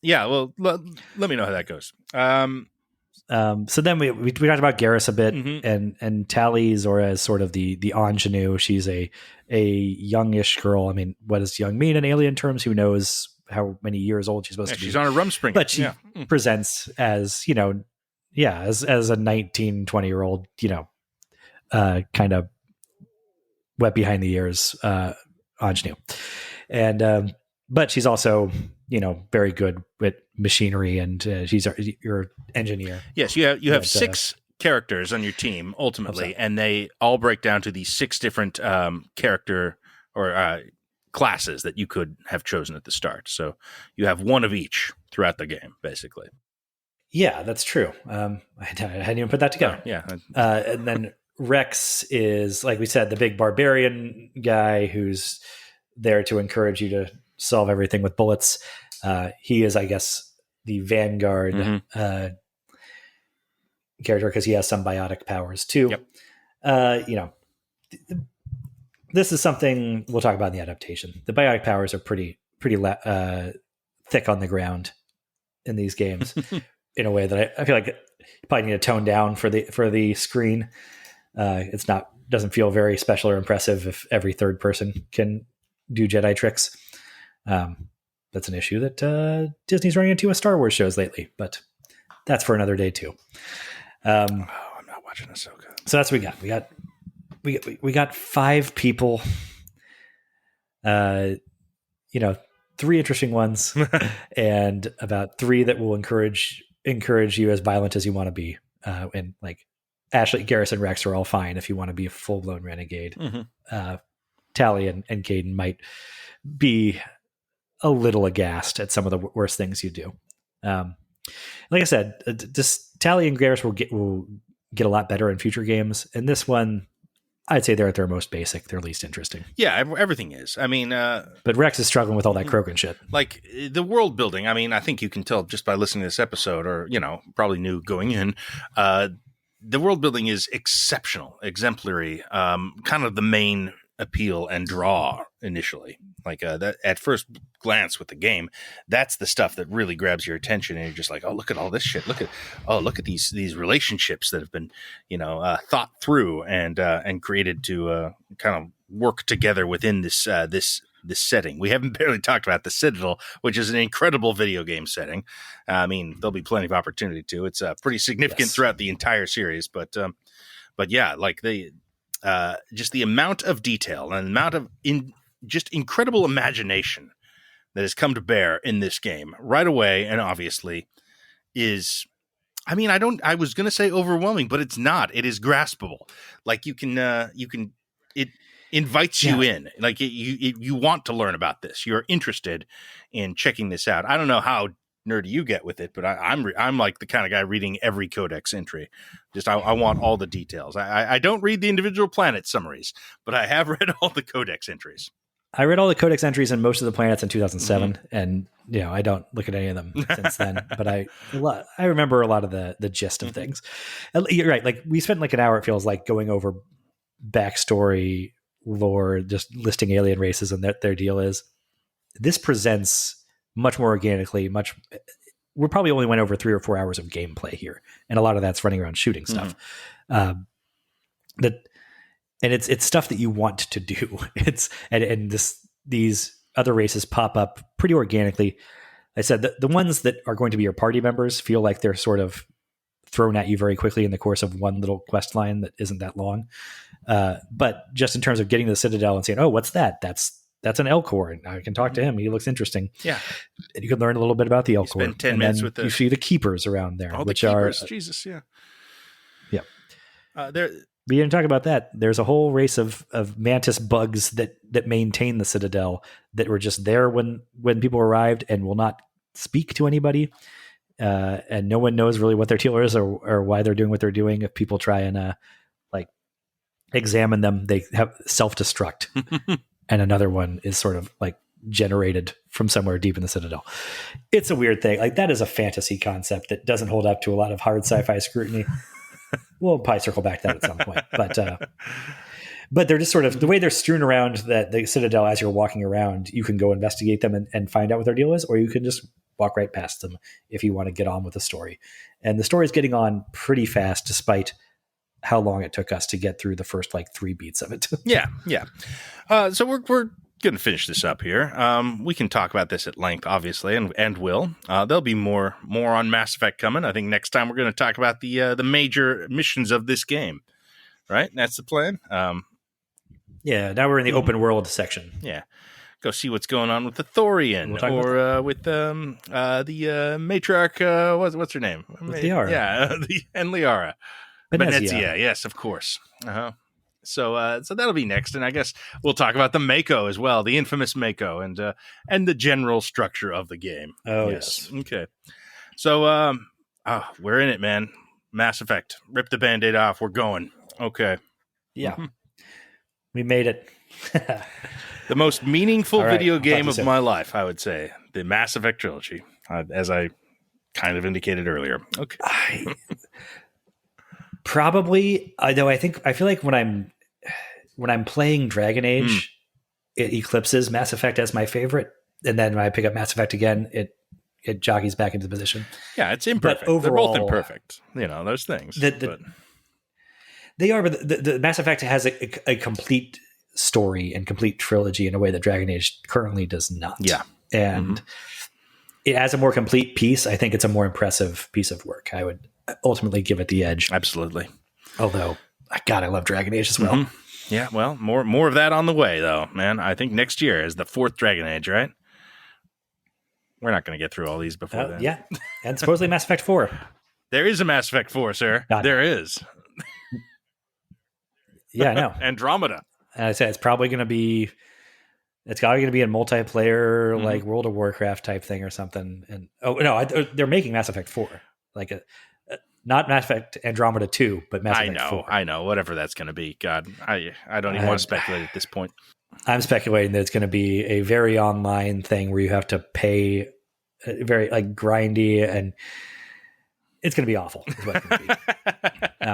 yeah, well, let me know how that goes. So then we talked about Garrus a bit, and Tali Zora is sort of the ingenue. She's a youngish girl. I mean, what does young mean in alien terms? Who knows how many years old she's supposed to be? She's on a rumspringa. But she presents as, as a 19, 20-year-old, kind of wet behind the ears ingenue. And but she's also, very good with machinery, and she's your engineer. Yes, you have 6 characters on your team ultimately, and they all break down to these 6 different character or classes that you could have chosen at the start. So you have one of each throughout the game, basically. Yeah, that's true. I hadn't even put that together. Yeah. And then Rex is, like we said, the big barbarian guy who's there to encourage you to solve everything with bullets. He is, I guess, the vanguard character because he has some biotic powers too. Yep. This is something we'll talk about in the adaptation. The biotic powers are pretty thick on the ground in these games in a way that I feel like you probably need to tone down for the screen. It's doesn't feel very special or impressive if every third person can do Jedi tricks. That's an issue that Disney's running into with Star Wars shows lately, but that's for another day too. I'm not watching Ahsoka. So that's what we got. we got 5 people. You know, 3 interesting ones, and about 3 that will encourage you as violent as you want to be. And like Ashley, Garrus, and Rex are all fine if you want to be a full blown renegade. Tally and Caden might be a little aghast at some of the worst things you do. Like I said, just Tally and Garrus will get a lot better in future games. And this one, I'd say they're at their most basic. They're least interesting. Yeah, everything is. I mean... but Rex is struggling with all that Krogan shit. Like, the world building, I mean, I think you can tell just by listening to this episode, or, probably knew going in, the world building is exceptional, exemplary, kind of the main appeal and draw initially. Like, that at first glance with the game, that's the stuff that really grabs your attention, and you're just like, oh, look at all this shit. Look at these relationships that have been, thought through and created to kind of work together within this setting. We haven't barely talked about the Citadel, which is an incredible video game setting. I mean, there'll be plenty of opportunity to. It's pretty significant throughout the entire series, but yeah, like just the amount of detail and the amount of just incredible imagination that has come to bear in this game right away, and obviously is, I mean, I was going to say overwhelming, but it's not. It is graspable. Like it invites you in. Like you want to learn about this. You're interested in checking this out. I don't know how nerdy you get with it, but I'm like the kind of guy reading every codex entry. Just I want all the details. I don't read the individual planet summaries, but I have read all the codex entries. I read all the codex entries in most of the planets in 2007, and I don't look at any of them since then. But I remember a lot of the gist of things. And you're right. Like we spent like an hour, it feels like, going over backstory, lore, just listing alien races and their deal is. This presents much more organically. We probably only went over 3 or 4 hours of gameplay here, and a lot of that's running around shooting stuff. And it's stuff that you want to do. These other races pop up pretty organically. I said the ones that are going to be your party members feel like they're sort of thrown at you very quickly in the course of one little quest line that isn't that long. But just in terms of getting to the Citadel and saying, oh, what's that? That's an Elcor, and I can talk to him. He looks interesting. Yeah. And you can learn a little bit about the Elcor. Spend 10 minutes with you see the Keepers around there, which are Jesus, yeah. Yeah. We didn't talk about that. There's a whole race of mantis bugs that maintain the Citadel that were just there when people arrived and will not speak to anybody. And no one knows really what their deal is or why they're doing what they're doing. If people try and examine them, they have self-destruct. And another one is sort of like generated from somewhere deep in the Citadel. It's a weird thing. Like that is a fantasy concept that doesn't hold up to a lot of hard sci-fi scrutiny. We'll probably circle back to that at some point, but they're just sort of the way they're strewn around the Citadel as you're walking around. You can go investigate them and find out what their deal is, or you can just walk right past them if you want to get on with the story. And the story is getting on pretty fast, despite how long it took us to get through the first 3 beats of it. Yeah. So we're going to finish this up here. We can talk about this at length, obviously, and will. There'll be more on Mass Effect coming. I think next time we're going to talk about the major missions of this game. Right? That's the plan. Yeah. Now we're in the open world section. Yeah. Go see what's going on with the Thorian, or with the matriarch. What's her name? Liara. Yeah, and Liara. Benezia, yes, of course. So that'll be next, and I guess we'll talk about the Mako as well, the infamous Mako, and the general structure of the game. Oh yes. Okay. So we're in it, man. Mass Effect. Rip the Band-Aid off. We're going. Okay. Yeah. We made it. The most meaningful video game of my life, I would say, the Mass Effect trilogy, as I kind of indicated earlier. Okay. Probably, though I feel like when I'm playing Dragon Age, it eclipses Mass Effect as my favorite, and then when I pick up Mass Effect again, it jockeys back into the position. Yeah, it's imperfect. But overall, they're both imperfect. Those things. They are, but the Mass Effect has a complete story and complete trilogy in a way that Dragon Age currently does not. Yeah, and it has a more complete piece. I think it's a more impressive piece of work. I would ultimately give it the edge. Absolutely. Although, God, I love Dragon Age as well. Yeah, well, more of that on the way, though, man. I think next year is the 4th Dragon Age, right? We're not going to get through all these before then. Yeah, and supposedly Mass Effect 4. There is a Mass Effect 4, sir. There is. Yeah, I know. Andromeda. And I said it's probably going to be a multiplayer like World of Warcraft type thing or something. And they're making Mass Effect 4, like not Mass Effect Andromeda 2, but Mass Effect 4. I know, whatever that's going to be. God, I don't even want to speculate at this point. I'm speculating that it's going to be a very online thing where you have to pay very like grindy, and it's going to be awful. Is what it's going to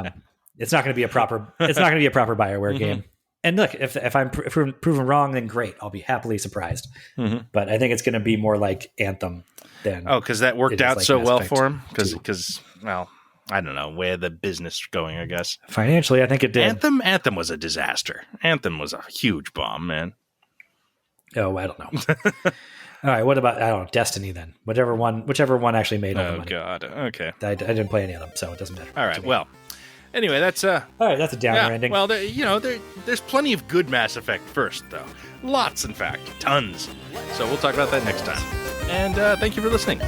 be. It's not going to be a proper. It's not going to be a proper Bioware game. And look, if I'm proven wrong, then great. I'll be happily surprised. But I think it's going to be more like Anthem than. Oh, because that worked out like so well for him. Because well, I don't know where the business going. I guess financially, I think it did. Anthem was a disaster. Anthem was a huge bomb, man. Oh, I don't know. All right, what about Destiny then? Whichever one actually made all the money. Oh God, okay. I didn't play any of them, so it doesn't matter. All right, well. Anyway, that's all right. That's a downer ending. Well, there's plenty of good Mass Effect first, though. Lots, in fact, tons. So we'll talk about that next time. And thank you for listening.